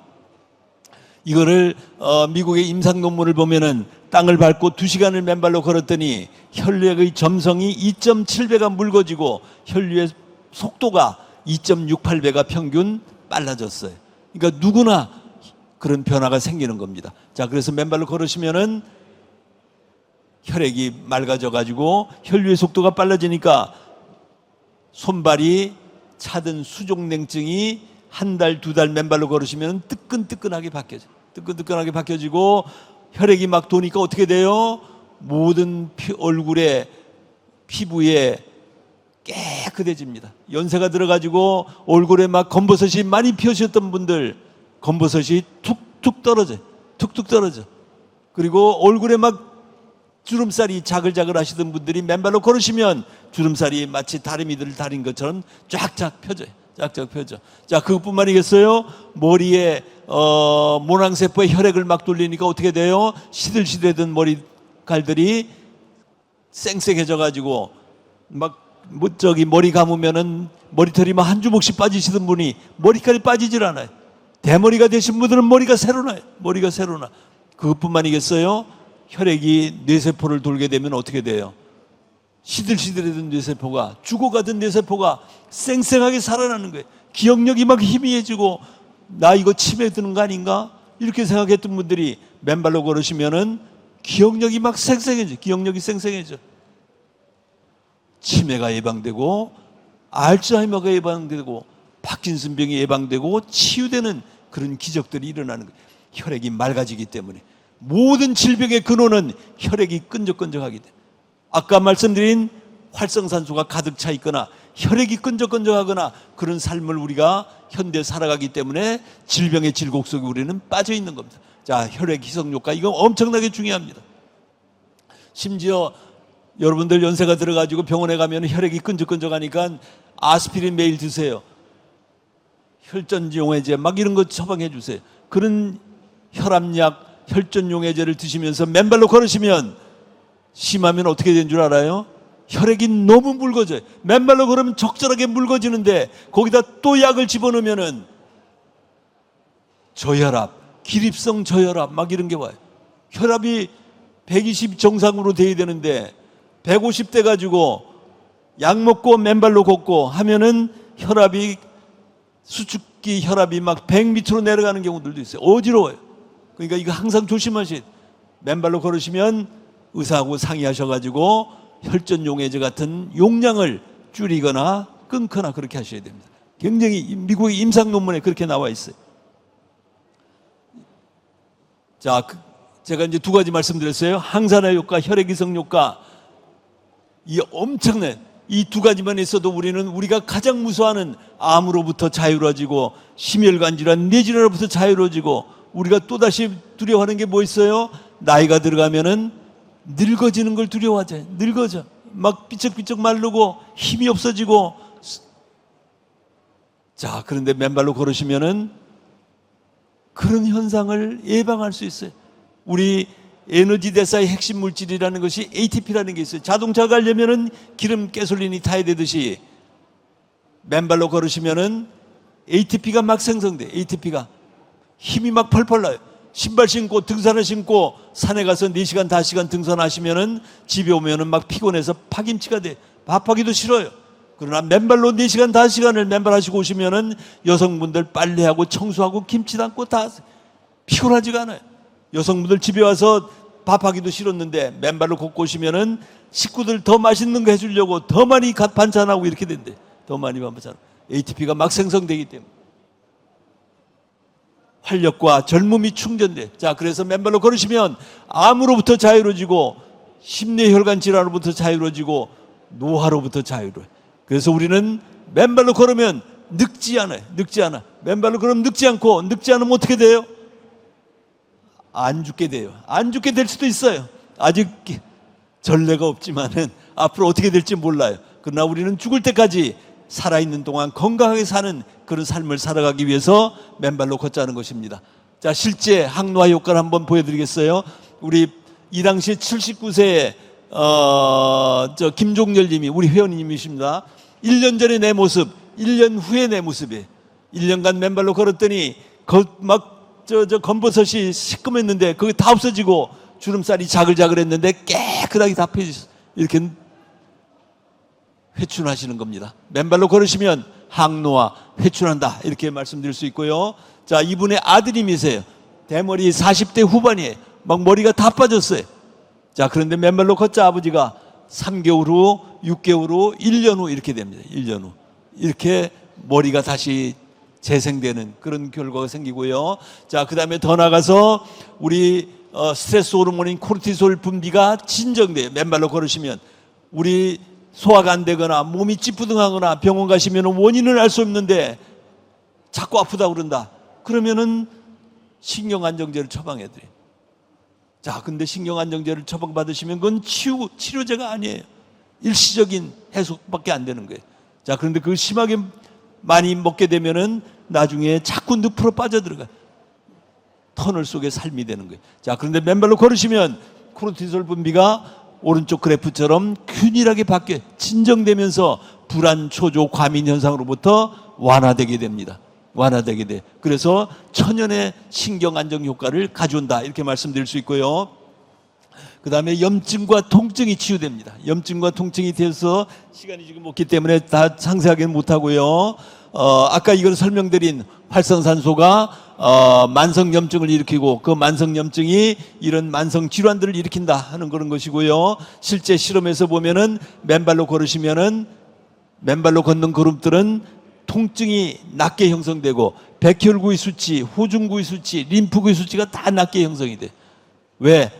이거를 미국의 임상 논문을 보면은 땅을 밟고 2시간을 맨발로 걸었더니 혈액의 점성이 2.7배가 묽어지고 혈류의 속도가 2.68배가 평균 빨라졌어요. 그러니까 누구나 그런 변화가 생기는 겁니다. 자, 그래서 맨발로 걸으시면은 혈액이 맑아져 가지고 혈류의 속도가 빨라지니까 손발이 차든 수족냉증이 한 달, 2달 맨발로 걸으시면 뜨끈뜨끈하게 바뀌어져. 뜨끈뜨끈하게 바뀌어지고 혈액이 막 도니까 어떻게 돼요? 모든 얼굴에 피부에 깨끗해집니다. 연세가 들어가지고 얼굴에 막 검버섯이 많이 피우셨던 분들 검버섯이 툭툭 떨어져요. 툭툭 떨어져. 그리고 얼굴에 막 주름살이 자글자글 하시던 분들이 맨발로 걸으시면 주름살이 마치 다리미들을 다린 것처럼 쫙쫙 펴져요. 쫙쫙 펴져. 자, 그것뿐만이겠어요? 머리에 모낭세포에 혈액을 막 돌리니까 어떻게 돼요? 시들시들했던 머리칼들이 쌩쌩해져 가지고 막 머리 감으면은 머리털이 막 한 주먹씩 빠지시던 분이 머리칼이 빠지질 않아요. 대머리가 되신 분들은 머리가 새로 나요. 머리가 새로 나. 그것뿐만이겠어요? 혈액이 뇌세포를 돌게 되면 어떻게 돼요? 시들시들했던 뇌세포가, 죽어가던 뇌세포가 쌩쌩하게 살아나는 거예요. 기억력이 막 희미해지고 나 이거 치매 드는 거 아닌가? 이렇게 생각했던 분들이 맨발로 걸으시면은 기억력이 막 쌩쌩해져. 기억력이 쌩쌩해져. 치매가 예방되고 알츠하이머가 예방되고 파킨슨병이 예방되고 치유되는 그런 기적들이 일어나는 거예요. 혈액이 맑아지기 때문에. 모든 질병의 근원은 혈액이 끈적끈적하기 때문에. 아까 말씀드린 활성산소가 가득 차 있거나 혈액이 끈적끈적하거나 그런 삶을 우리가 현대에 살아가기 때문에 질병의 질곡 속에 우리는 빠져 있는 겁니다. 자, 혈액 희석효과 이거 엄청나게 중요합니다. 심지어 여러분들 연세가 들어가지고 병원에 가면 혈액이 끈적끈적하니까 아스피린 매일 드세요. 혈전용해제 막 이런 거 처방해 주세요. 그런 혈압약, 혈전용해제를 드시면서 맨발로 걸으시면 심하면 어떻게 되는 줄 알아요? 혈액이 너무 묽어져요. 맨발로 걸으면 적절하게 묽어지는데 거기다 또 약을 집어넣으면은 저혈압, 기립성 저혈압 막 이런 게 와요. 혈압이 120 정상으로 돼야 되는데 150 돼 가지고 약 먹고 맨발로 걷고 하면은 혈압이 수축기 혈압이 막 100 밑으로 내려가는 경우들도 있어요. 어지러워요. 그러니까 이거 항상 조심하셔야 돼요. 맨발로 걸으시면 의사하고 상의하셔가지고 혈전용해제 같은 용량을 줄이거나 끊거나 그렇게 하셔야 됩니다. 굉장히 미국의 임상 논문에 그렇게 나와 있어요. 자, 제가 이제 두 가지 말씀드렸어요. 항산화 효과, 혈액 희석 효과. 이 엄청난 이 두 가지만 있어도 우리가 가장 무서워하는 암으로부터 자유로워지고 심혈관 질환, 뇌질환으로부터 자유로워지고 우리가 또다시 두려워하는 게 뭐 있어요? 나이가 들어가면은 늙어지는 걸 두려워하죠. 늙어져. 막 삐쩍삐쩍 마르고 힘이 없어지고. 자, 그런데 맨발로 걸으시면은 그런 현상을 예방할 수 있어요. 우리 에너지 대사의 핵심 물질이라는 것이 ATP라는 게 있어요. 자동차 가려면은 기름 가솔린이 타야 되듯이 맨발로 걸으시면은 ATP가 막 생성돼. ATP가 힘이 막 펄펄 나요. 신발 신고 등산을 신고 산에 가서 4시간 5시간 등산하시면은 집에 오면은 막 피곤해서 파김치가 돼. 밥하기도 싫어요. 그러나 맨발로 4시간 5시간을 맨발 하시고 오시면은 여성분들 빨래하고 청소하고 김치 담고 다 피곤하지가 않아요. 여성분들 집에 와서 밥하기도 싫었는데 맨발로 걷고 오시면은 식구들 더 맛있는 거 해주려고 더 많이 반찬하고 이렇게 된대. 더 많이 반찬하고. ATP가 막 생성되기 때문에. 활력과 젊음이 충전돼. 자, 그래서 맨발로 걸으시면 암으로부터 자유로워지고 심뇌혈관 질환으로부터 자유로워지고 노화로부터 자유로워요. 그래서 우리는 맨발로 걸으면 늙지 않아요. 늙지 않아. 맨발로 걸으면 늙지 않고 늙지 않으면 어떻게 돼요? 안 죽게 돼요. 안 죽게 될 수도 있어요. 아직 전례가 없지만은 앞으로 어떻게 될지 몰라요. 그러나 우리는 죽을 때까지 살아있는 동안 건강하게 사는 그런 삶을 살아가기 위해서 맨발로 걷자는 것입니다. 자, 실제 항노화 효과를 한번 보여드리겠어요. 우리 이 당시에 79세의 김종열 님이 우리 회원님이십니다. 1년 전에 내 모습, 1년 후에 내 모습이에요. 1년간 맨발로 걸었더니 막 저 검버섯이 시꺼맸는데 그게 다 없어지고 주름살이 자글자글했는데 깨끗하게 다 펴지셨어요. 이렇게 회춘하시는 겁니다. 맨발로 걸으시면 항노화, 회춘한다 이렇게 말씀드릴 수 있고요. 자, 이분의 아드님이세요. 대머리 40대 후반이에요. 막 머리가 다 빠졌어요. 자, 그런데 맨발로 걷자 아버지가 3개월 후, 6개월 후, 1년 후 이렇게 됩니다. 1년 후. 이렇게 머리가 다시 재생되는 그런 결과가 생기고요. 자, 그 다음에 더 나가서 우리 스트레스 호르몬인 코르티솔 분비가 진정돼요. 맨발로 걸으시면. 우리 소화가 안 되거나 몸이 찌뿌둥하거나 병원 가시면 원인을 알 수 없는데 자꾸 아프다고 그런다. 그러면은 신경안정제를 처방해 드려요. 자, 근데 신경안정제를 처방받으시면 그건 치료제가 아니에요. 일시적인 해소밖에 안 되는 거예요. 자, 그런데 그걸 심하게 많이 먹게 되면은 나중에 자꾸 늪으로 빠져들어가요. 터널 속의 삶이 되는 거예요. 자, 그런데 맨발로 걸으시면 코르티솔 분비가 오른쪽 그래프처럼 균일하게 바뀌어 진정되면서 불안, 초조, 과민 현상으로부터 완화되게 됩니다. 완화되게 돼. 그래서 천연의 신경 안정 효과를 가져온다 이렇게 말씀드릴 수 있고요. 그 다음에 염증과 통증이 치유됩니다. 염증과 통증이 돼서 시간이 지금 없기 때문에 다 상세하게는 못하고요. 아까 이걸 설명드린 활성산소가 만성 염증을 일으키고 그 만성 염증이 이런 만성 질환들을 일으킨다 하는 그런 것이고요. 실제 실험에서 보면은 맨발로 걸으시면은 맨발로 걷는 그룹들은 통증이 낮게 형성되고 백혈구의 수치, 호중구의 수치, 림프구의 수치가 다 낮게 형성이 돼. 왜?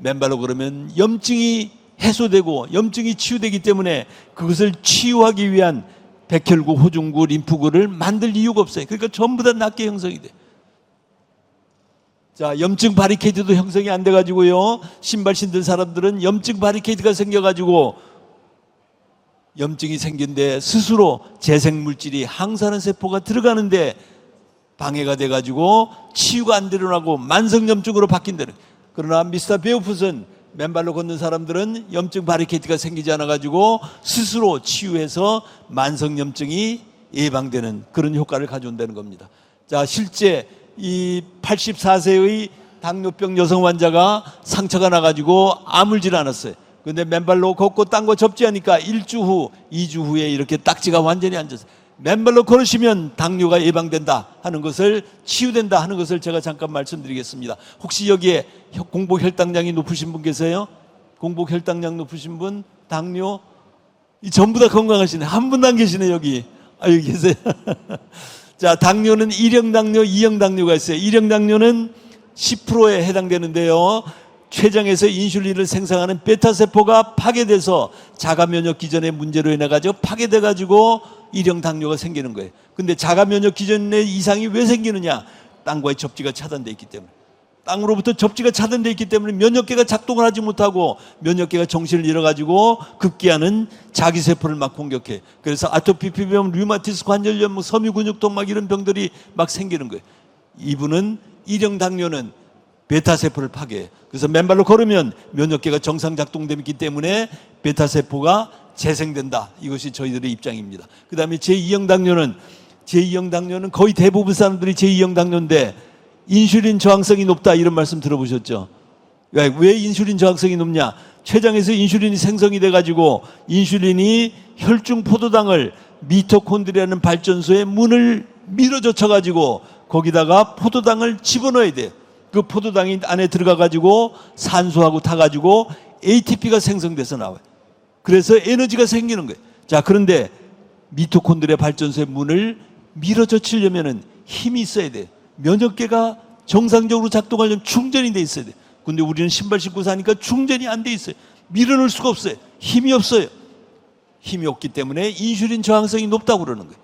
맨발로 걸으면 염증이 해소되고 염증이 치유되기 때문에 그것을 치유하기 위한 백혈구, 호중구, 림프구를 만들 이유가 없어요. 그러니까 전부 다 낮게 형성이 돼. 자, 염증 바리케이드도 형성이 안 돼가지고요. 신발 신던 사람들은 염증 바리케이드가 생겨가지고 염증이 생긴데 스스로 재생물질이 항산화 세포가 들어가는데 방해가 돼가지고 치유가 안 일어나고 만성염증으로 바뀐다는. 그러나 미스터 베오풋은 맨발로 걷는 사람들은 염증 바리케이트가 생기지 않아가지고 스스로 치유해서 만성염증이 예방되는 그런 효과를 가져온다는 겁니다. 자, 실제 이 84세의 당뇨병 여성 환자가 상처가 나가지고 아물질 않았어요. 근데 맨발로 걷고 딴 거 접지 하니까 1주 후, 2주 후에 이렇게 딱지가 완전히 앉았어요. 맨발로 걸으시면 당뇨가 예방된다 하는 것을, 치유된다 하는 것을 제가 잠깐 말씀드리겠습니다. 혹시 여기에 공복 혈당량이 높으신 분 계세요? 공복 혈당량 높으신 분, 당뇨, 이 전부 다 건강하시네. 한 분도 안 계시네 여기. 아, 여기 계세요. 자, 당뇨는 1형 당뇨, 2형 당뇨가 있어요. 1형 당뇨는 10%에 해당되는데요. 췌장에서 인슐린을 생성하는 베타세포가 파괴돼서 자가면역 기전의 문제로 인해 가지고 파괴돼 가지고 1형 당뇨가 생기는 거예요. 근데 자가면역 기전의 이상이 왜 생기느냐? 땅과의 접지가 차단돼 있기 때문에. 땅으로부터 접지가 차단돼 있기 때문에 면역계가 작동을 하지 못하고 면역계가 정신을 잃어가지고 급기야는 자기 세포를 막 공격해. 그래서 아토피 피부염, 류마티스 관절염, 뭐 섬유근육통 막 이런 병들이 막 생기는 거예요. 이분은 1형 당뇨는 베타세포를 파괴해. 그래서 맨발로 걸으면 면역계가 정상 작동되기 때문에 베타세포가 재생된다. 이것이 저희들의 입장입니다. 그 다음에 제2형 당뇨는 거의 대부분 사람들이 제2형 당뇨인데 인슐린 저항성이 높다 이런 말씀 들어보셨죠? 왜 인슐린 저항성이 높냐? 췌장에서 인슐린이 생성이 돼가지고 인슐린이 혈중 포도당을 미토콘드리아라는 발전소의 문을 밀어젖혀가지고 거기다가 포도당을 집어넣어야 돼요. 그 포도당이 안에 들어가가지고 산소하고 타가지고 ATP가 생성돼서 나와요. 그래서 에너지가 생기는 거예요. 자, 그런데 미토콘드리아 발전소의 문을 밀어젖히려면은 힘이 있어야 돼요. 면역계가 정상적으로 작동하려면 충전이 돼 있어야 돼요. 근데 우리는 신발 신고 사니까 충전이 안 돼 있어요. 밀어넣을 수가 없어요. 힘이 없어요. 힘이 없기 때문에 인슐린 저항성이 높다고 그러는 거예요.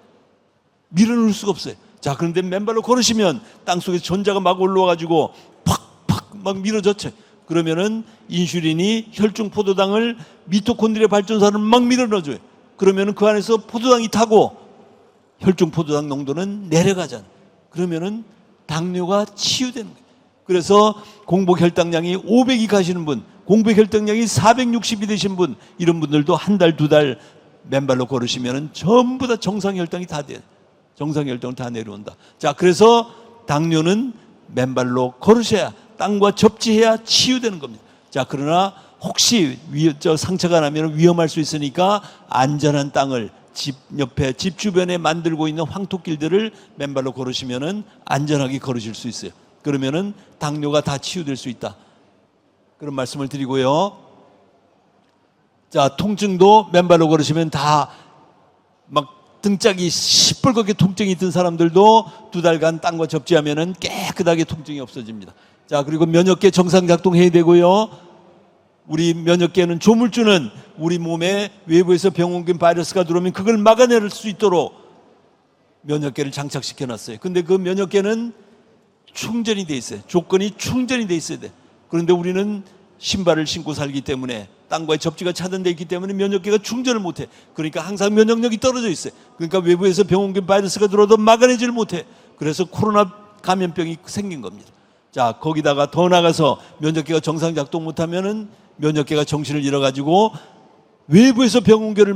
밀어넣을 수가 없어요. 자, 그런데 맨발로 걸으시면 땅속에서 전자가 막 올라와가지고 팍팍 막 밀어젖혀요. 그러면은 인슐린이 혈중 포도당을 미토콘드리아 발전소를 막 밀어넣어줘요. 그러면은 그 안에서 포도당이 타고 혈중 포도당 농도는 내려가잖아요. 그러면은 당뇨가 치유되는 거예요. 그래서 공복 혈당량이 500이 가시는 분, 공복 혈당량이 460이 되신 분, 이런 분들도 한 달, 두 달 맨발로 걸으시면은 전부 다 정상 혈당이 다 돼요. 정상 혈당은 다 내려온다. 자, 그래서 당뇨는 맨발로 걸으셔야, 땅과 접지해야 치유되는 겁니다. 자, 그러나 혹시 상처가 나면 위험할 수 있으니까 안전한 땅을 집 옆에, 집 주변에 만들고 있는 황토길들을 맨발로 걸으시면은 안전하게 걸으실 수 있어요. 그러면은 당뇨가 다 치유될 수 있다. 그런 말씀을 드리고요. 자, 통증도 맨발로 걸으시면 다 막 등짝이 시뻘겋게 통증이 있던 사람들도 2달간 땅과 접지하면은 깨끗하게 통증이 없어집니다. 자, 그리고 면역계 정상 작동해야 되고요. 우리 면역계는 조물주는 우리 몸에 외부에서 병원균 바이러스가 들어오면 그걸 막아낼 수 있도록 면역계를 장착시켜 놨어요. 근데 그 면역계는 충전이 돼 있어요. 조건이 충전이 돼 있어야 돼. 그런데 우리는 신발을 신고 살기 때문에 땅과의 접지가 차단되어 있기 때문에 면역계가 충전을 못해. 그러니까 항상 면역력이 떨어져 있어요. 그러니까 외부에서 병원균 바이러스가 들어도 막아내지를 못해. 그래서 코로나 감염병이 생긴 겁니다. 자, 거기다가 더 나가서 면역계가 정상 작동 못하면은 면역계가 정신을 잃어가지고 외부에서 병원균을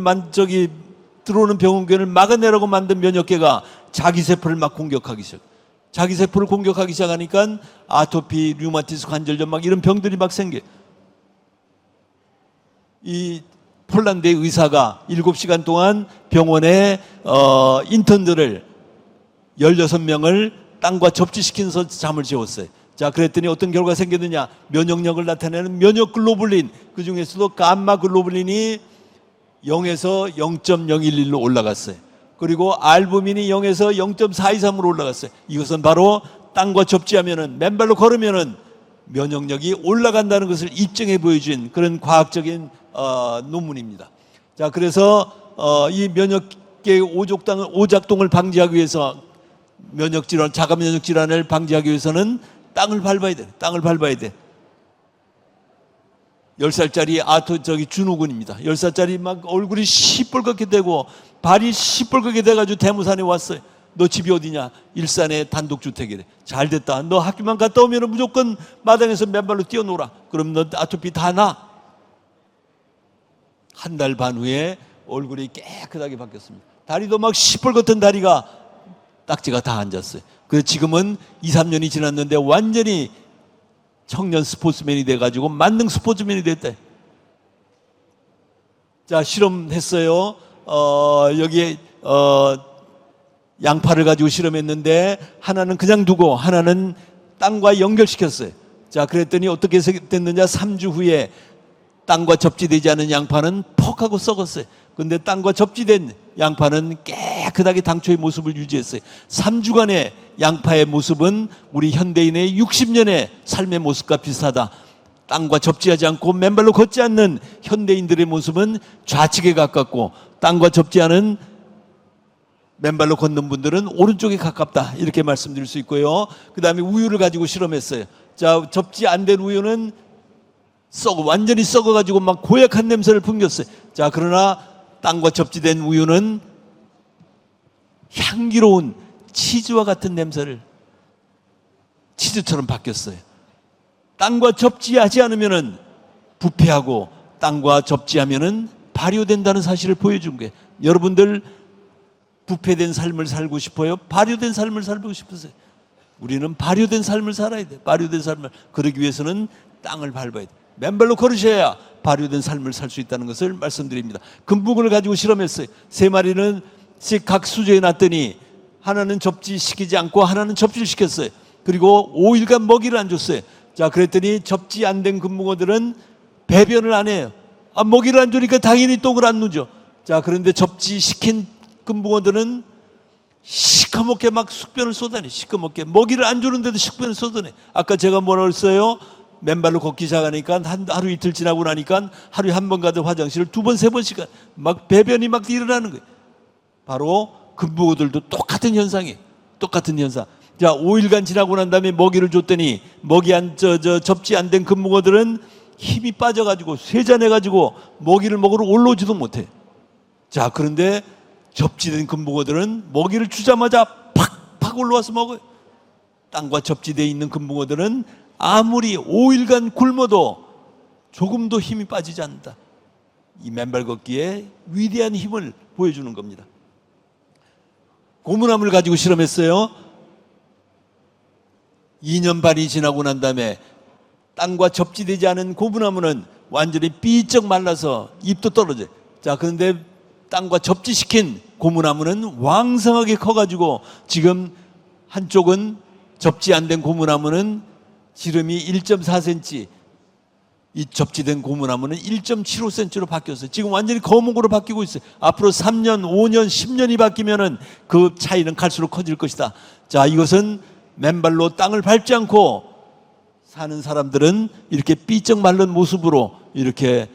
들어오는 병원균을 막아내라고 만든 면역계가 자기 세포를 막 공격하기 시작. 자기 세포를 공격하기 시작하니까 아토피, 류마티스 관절염 막 이런 병들이 막 생겨. 이 폴란드의 의사가 7시간 동안 병원에 인턴들을 16명을 땅과 접지시키면서 잠을 재웠어요. 자, 그랬더니 어떤 결과가 생겼느냐? 면역력을 나타내는 면역 글로불린, 그 중에서도 감마 글로불린이 0에서 0.011로 올라갔어요. 그리고 알부민이 0에서 0.423으로 올라갔어요. 이것은 바로 땅과 접지하면은, 맨발로 걸으면은 면역력이 올라간다는 것을 입증해 보여준 그런 과학적인 논문입니다. 자, 그래서 이 면역계 오작동을 방지하기 위해서 면역질환, 자가 면역질환을 방지하기 위해서는 땅을 밟아야 돼. 땅을 밟아야 돼. 10살짜리 준우군입니다. 10살짜리 막 얼굴이 시뻘겋게 되고 발이 시뻘겋게 돼가지고 대무산에 왔어요. 너 집이 어디냐? 일산에 단독주택이래. 잘 됐다. 너 학교만 갔다 오면 무조건 마당에서 맨발로 뛰어놀아. 그럼 너 아토피 다 나. 한 달 반 후에 얼굴이 깨끗하게 바뀌었습니다. 다리도 막 시뻘겋던 다리가 딱지가 다 앉았어요. 그래서 지금은 2, 3년이 지났는데 완전히 청년 스포츠맨이 돼가지고 만능 스포츠맨이 됐대. 자, 실험했어요. 여기에 양파를 가지고 실험했는데 하나는 그냥 두고 하나는 땅과 연결시켰어요. 자, 그랬더니 어떻게 됐느냐? 3주 후에 땅과 접지되지 않은 양파는 퍽 하고 썩었어요. 근데 땅과 접지된 양파는 깨끗하게 당초의 모습을 유지했어요. 3주간의 양파의 모습은 우리 현대인의 60년의 삶의 모습과 비슷하다. 땅과 접지하지 않고 맨발로 걷지 않는 현대인들의 모습은 좌측에 가깝고 땅과 접지하는 맨발로 걷는 분들은 오른쪽에 가깝다. 이렇게 말씀드릴 수 있고요. 그 다음에 우유를 가지고 실험했어요. 자, 접지 안 된 우유는 완전히 썩어가지고 막 고약한 냄새를 풍겼어요. 자, 그러나 땅과 접지된 우유는 향기로운 치즈와 같은 냄새를, 치즈처럼 바뀌었어요. 땅과 접지하지 않으면은 부패하고 땅과 접지하면은 발효된다는 사실을 보여준 거예요. 여러분들 부패된 삶을 살고 싶어요? 발효된 삶을 살고 싶으세요? 우리는 발효된 삶을 살아야 돼. 발효된 삶을. 그러기 위해서는 땅을 밟아야 돼. 맨발로 걸으셔야 발효된 삶을 살 수 있다는 것을 말씀드립니다. 금붕어를 가지고 실험했어요. 3마리는 각 수조에 놨더니 하나는 접지시키지 않고 하나는 접지를 시켰어요. 그리고 5일간 먹이를 안 줬어요. 자, 그랬더니 접지 안 된 금붕어들은 배변을 안 해요. 먹이를 안 주니까 당연히 똥을 안 누죠. 자, 그런데 접지시킨 금붕어들은 시커멓게 막 숙변을 쏟아내. 시커멓게 먹이를 안 주는데도 숙변을 쏟아내. 아까 제가 뭐라 그랬어요? 맨발로 걷기 시작하니까 하루 이틀 지나고 나니까 하루에 한 번 가도 화장실을 2번, 3번씩 막 배변이 막 일어나는 거예요. 바로 금붕어들도 똑같은 현상이에요. 똑같은 현상. 자, 5일간 지나고 난 다음에 먹이를 줬더니 접지 안 된 금붕어들은 힘이 빠져가지고 쇠잔해가지고 먹이를 먹으러 올라오지도 못해. 자, 그런데 접지된 금붕어들은 먹이를 주자마자 팍팍 올라와서 먹어요. 땅과 접지되어 있는 금붕어들은 아무리 5일간 굶어도 조금도 힘이 빠지지 않는다. 이 맨발 걷기에 위대한 힘을 보여주는 겁니다. 고무나무를 가지고 실험했어요. 2년 반이 지나고 난 다음에 땅과 접지되지 않은 고무나무는 완전히 삐쩍 말라서 잎도 떨어져요. 자, 그런데 땅과 접지시킨 고무나무는 왕성하게 커가지고 지금 한쪽은 접지 안 된 고무나무는 지름이 1.4cm, 이 접지된 고무나무는 1.75cm로 바뀌었어요. 지금 완전히 거목으로 바뀌고 있어요. 앞으로 3년, 5년, 10년이 바뀌면은 그 차이는 갈수록 커질 것이다. 자, 이것은 맨발로 땅을 밟지 않고 사는 사람들은 이렇게 삐쩍 마른 모습으로 이렇게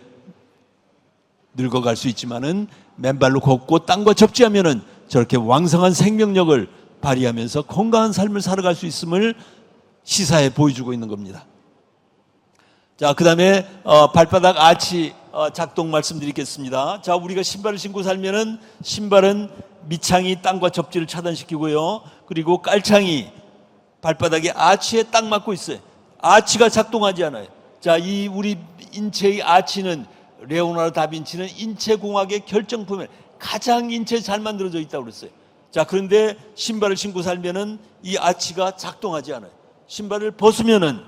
늙어갈 수 있지만은 맨발로 걷고 땅과 접지하면은 저렇게 왕성한 생명력을 발휘하면서 건강한 삶을 살아갈 수 있음을 시사해 보여주고 있는 겁니다. 자, 그 다음에 발바닥 아치 작동 말씀드리겠습니다. 자, 우리가 신발을 신고 살면은 신발은 밑창이 땅과 접지를 차단시키고요. 그리고 깔창이 발바닥에 아치에 딱 맞고 있어요. 아치가 작동하지 않아요. 자, 이 우리 인체의 아치는 레오나르도 다빈치는 인체공학의 결정품에 가장 인체 잘 만들어져 있다고 그랬어요. 자, 그런데 신발을 신고 살면은 이 아치가 작동하지 않아요. 신발을 벗으면은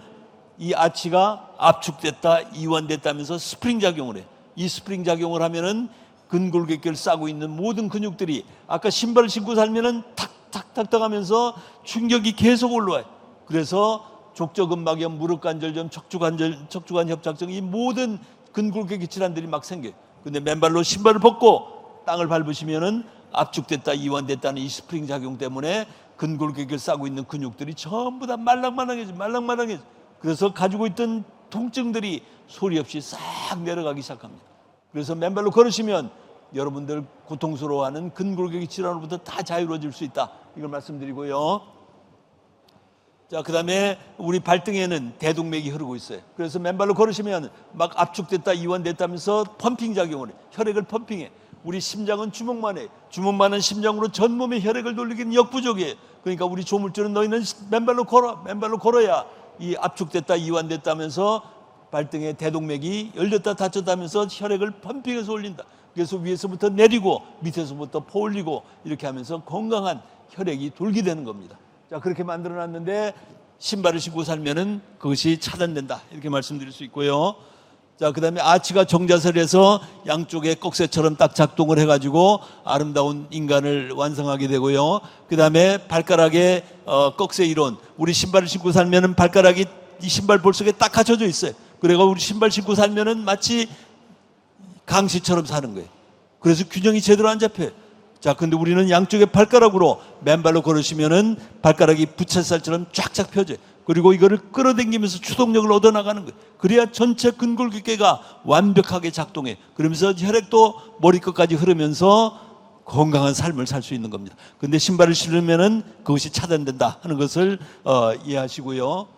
이 아치가 압축됐다, 이완됐다면서 스프링 작용을 해요. 이 스프링 작용을 하면은 근골격계를 싸고 있는 모든 근육들이 아까 신발을 신고 살면은 탁탁탁탁 하면서 충격이 계속 올라와요. 그래서 족저근막염, 무릎관절염, 척추관 협착증 이 모든 근골격계 질환들이 막 생겨요. 근데 맨발로 신발을 벗고 땅을 밟으시면은 압축됐다, 이완됐다는 이 스프링 작용 때문에 근골격계를 싸고 있는 근육들이 전부 다 말랑말랑해져. 그래서 가지고 있던 통증들이 소리 없이 싹 내려가기 시작합니다. 그래서 맨발로 걸으시면 여러분들 고통스러워하는 근골격계 질환으로부터 다 자유로워질 수 있다. 이걸 말씀드리고요. 자, 그 다음에 우리 발등에는 대동맥이 흐르고 있어요. 그래서 맨발로 걸으시면 막 압축됐다, 이완됐다면서 펌핑 작용을 해요. 혈액을 펌핑해. 우리 심장은 주먹만 해. 주먹만한 심장으로 전 몸에 혈액을 돌리기는 역부족이에요. 그러니까 우리 조물주는 너희는 맨발로 걸어. 맨발로 걸어야 이 압축됐다, 이완됐다면서 발등에 대동맥이 열렸다 닫혔다면서 혈액을 펌핑해서 올린다. 그래서 위에서부터 내리고 밑에서부터 퍼 올리고 이렇게 하면서 건강한 혈액이 돌게 되는 겁니다. 자, 그렇게 만들어놨는데 신발을 신고 살면은 그것이 차단된다. 이렇게 말씀드릴 수 있고요. 자, 그 다음에 아치가 정자세에서 양쪽에 꺽쇠처럼 딱 작동을 해가지고 아름다운 인간을 완성하게 되고요. 그 다음에 발가락에 꺽쇠 이론. 우리 신발을 신고 살면은 발가락이 이 신발 볼 속에 딱 갖춰져 있어요. 그래가 우리 신발 신고 살면은 마치 강시처럼 사는 거예요. 그래서 균형이 제대로 안 잡혀요. 자, 근데 우리는 양쪽에 발가락으로 맨발로 걸으시면은 발가락이 부채살처럼 쫙쫙 펴져요. 그리고 이거를 끌어당기면서 추동력을 얻어나가는 거예요. 그래야 전체 근골격계가 완벽하게 작동해. 그러면서 혈액도 머리끝까지 흐르면서 건강한 삶을 살 수 있는 겁니다. 근데 신발을 신으면은 그것이 차단된다 하는 것을 이해하시고요.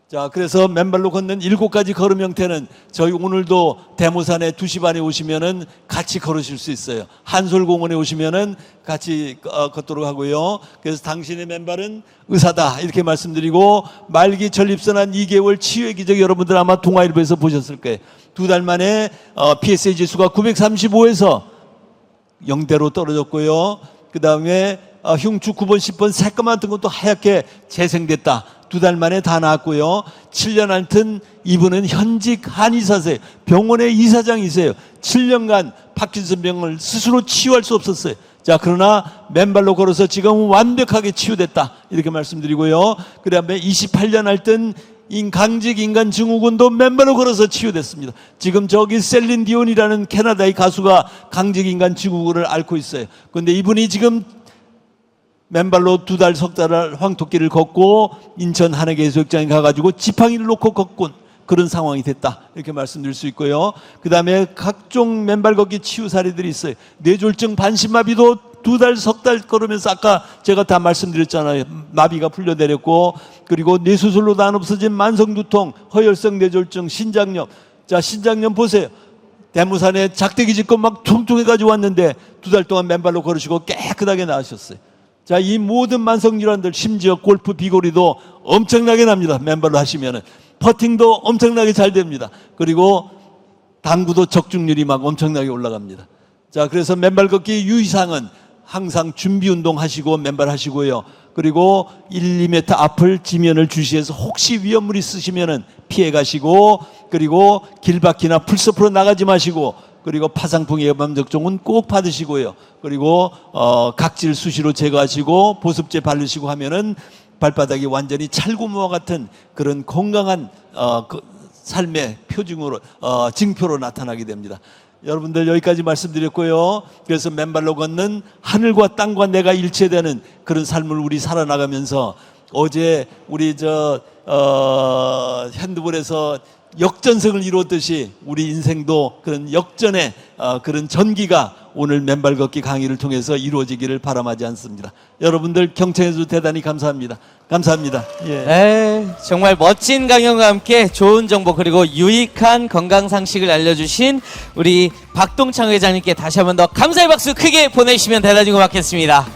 자, 그래서 맨발로 걷는 7가지 걸음 형태는 저희 오늘도 대모산에 2시 반에 오시면은 같이 걸으실 수 있어요. 한솔공원에 오시면은 같이 걷도록 하고요. 그래서 당신의 맨발은 의사다 이렇게 말씀드리고, 말기 전립선암 2개월 치유의 기적 여러분들 아마 동아일보에서 보셨을 거예요. 2달 만에 PSA 지수가 935에서 0대로 떨어졌고요. 그 다음에 흉추 9번, 10번 새까만 같은 것도 하얗게 재생됐다. 2달 만에 다 나았고요. 7년 하여튼 이분은 현직 한의사세요. 병원의 이사장이세요. 7년간 파킨슨 병을 스스로 치유할 수 없었어요. 자, 그러나 맨발로 걸어서 지금은 완벽하게 치유됐다. 이렇게 말씀드리고요. 그 다음에 28년 하여튼 강직 인간 증후군도 맨발로 걸어서 치유됐습니다. 지금 저기 셀린 디온이라는 캐나다의 가수가 강직 인간 증후군을 앓고 있어요. 그런데 이분이 지금 맨발로 2달, 석 달을 황토길을 걷고 인천 한해해수욕장에 가가지고 지팡이를 놓고 걷곤 그런 상황이 됐다. 이렇게 말씀드릴 수 있고요. 그 다음에 각종 맨발 걷기 치유 사례들이 있어요. 뇌졸중 반신마비도 2달, 석 달 걸으면서 아까 제가 다 말씀드렸잖아요. 마비가 풀려내렸고, 그리고 뇌수술로도 안 없어진 만성두통, 허혈성 뇌졸중, 신장염. 자, 신장염 보세요. 대모산에 작대기 짚고 막 통통해가지고 왔는데 2달 동안 맨발로 걸으시고 깨끗하게 나으셨어요. 자, 이 모든 만성질환들, 심지어 골프 비거리도 엄청나게 납니다. 맨발로 하시면은. 퍼팅도 엄청나게 잘 됩니다. 그리고 당구도 적중률이 막 엄청나게 올라갑니다. 자, 그래서 맨발 걷기 유의사항은 항상 준비 운동 하시고 맨발 하시고요. 그리고 1, 2m 앞을 지면을 주시해서 혹시 위험물이 있으시면은 피해 가시고, 그리고 길바퀴나 풀숲으로 나가지 마시고, 그리고 파상풍 예방 접종은 꼭 받으시고요. 그리고 각질 수시로 제거하시고 보습제 바르시고 하면은 발바닥이 완전히 찰구모와 같은 그런 건강한 그 삶의 표징으로 증표로 나타나게 됩니다. 여러분들 여기까지 말씀드렸고요. 그래서 맨발로 걷는 하늘과 땅과 내가 일체되는 그런 삶을 우리 살아나가면서, 어제 우리 핸드볼에서 역전승을 이루었듯이 우리 인생도 그런 역전의 그런 전기가 오늘 맨발 걷기 강의를 통해서 이루어지기를 바람하지 않습니다. 여러분들 경청해주셔서 대단히 감사합니다. 감사합니다. 예. 네, 정말 멋진 강연과 함께 좋은 정보 그리고 유익한 건강 상식을 알려주신 우리 박동창 회장님께 다시 한 번 더 감사의 박수 크게 보내주시면 대단히 고맙겠습니다.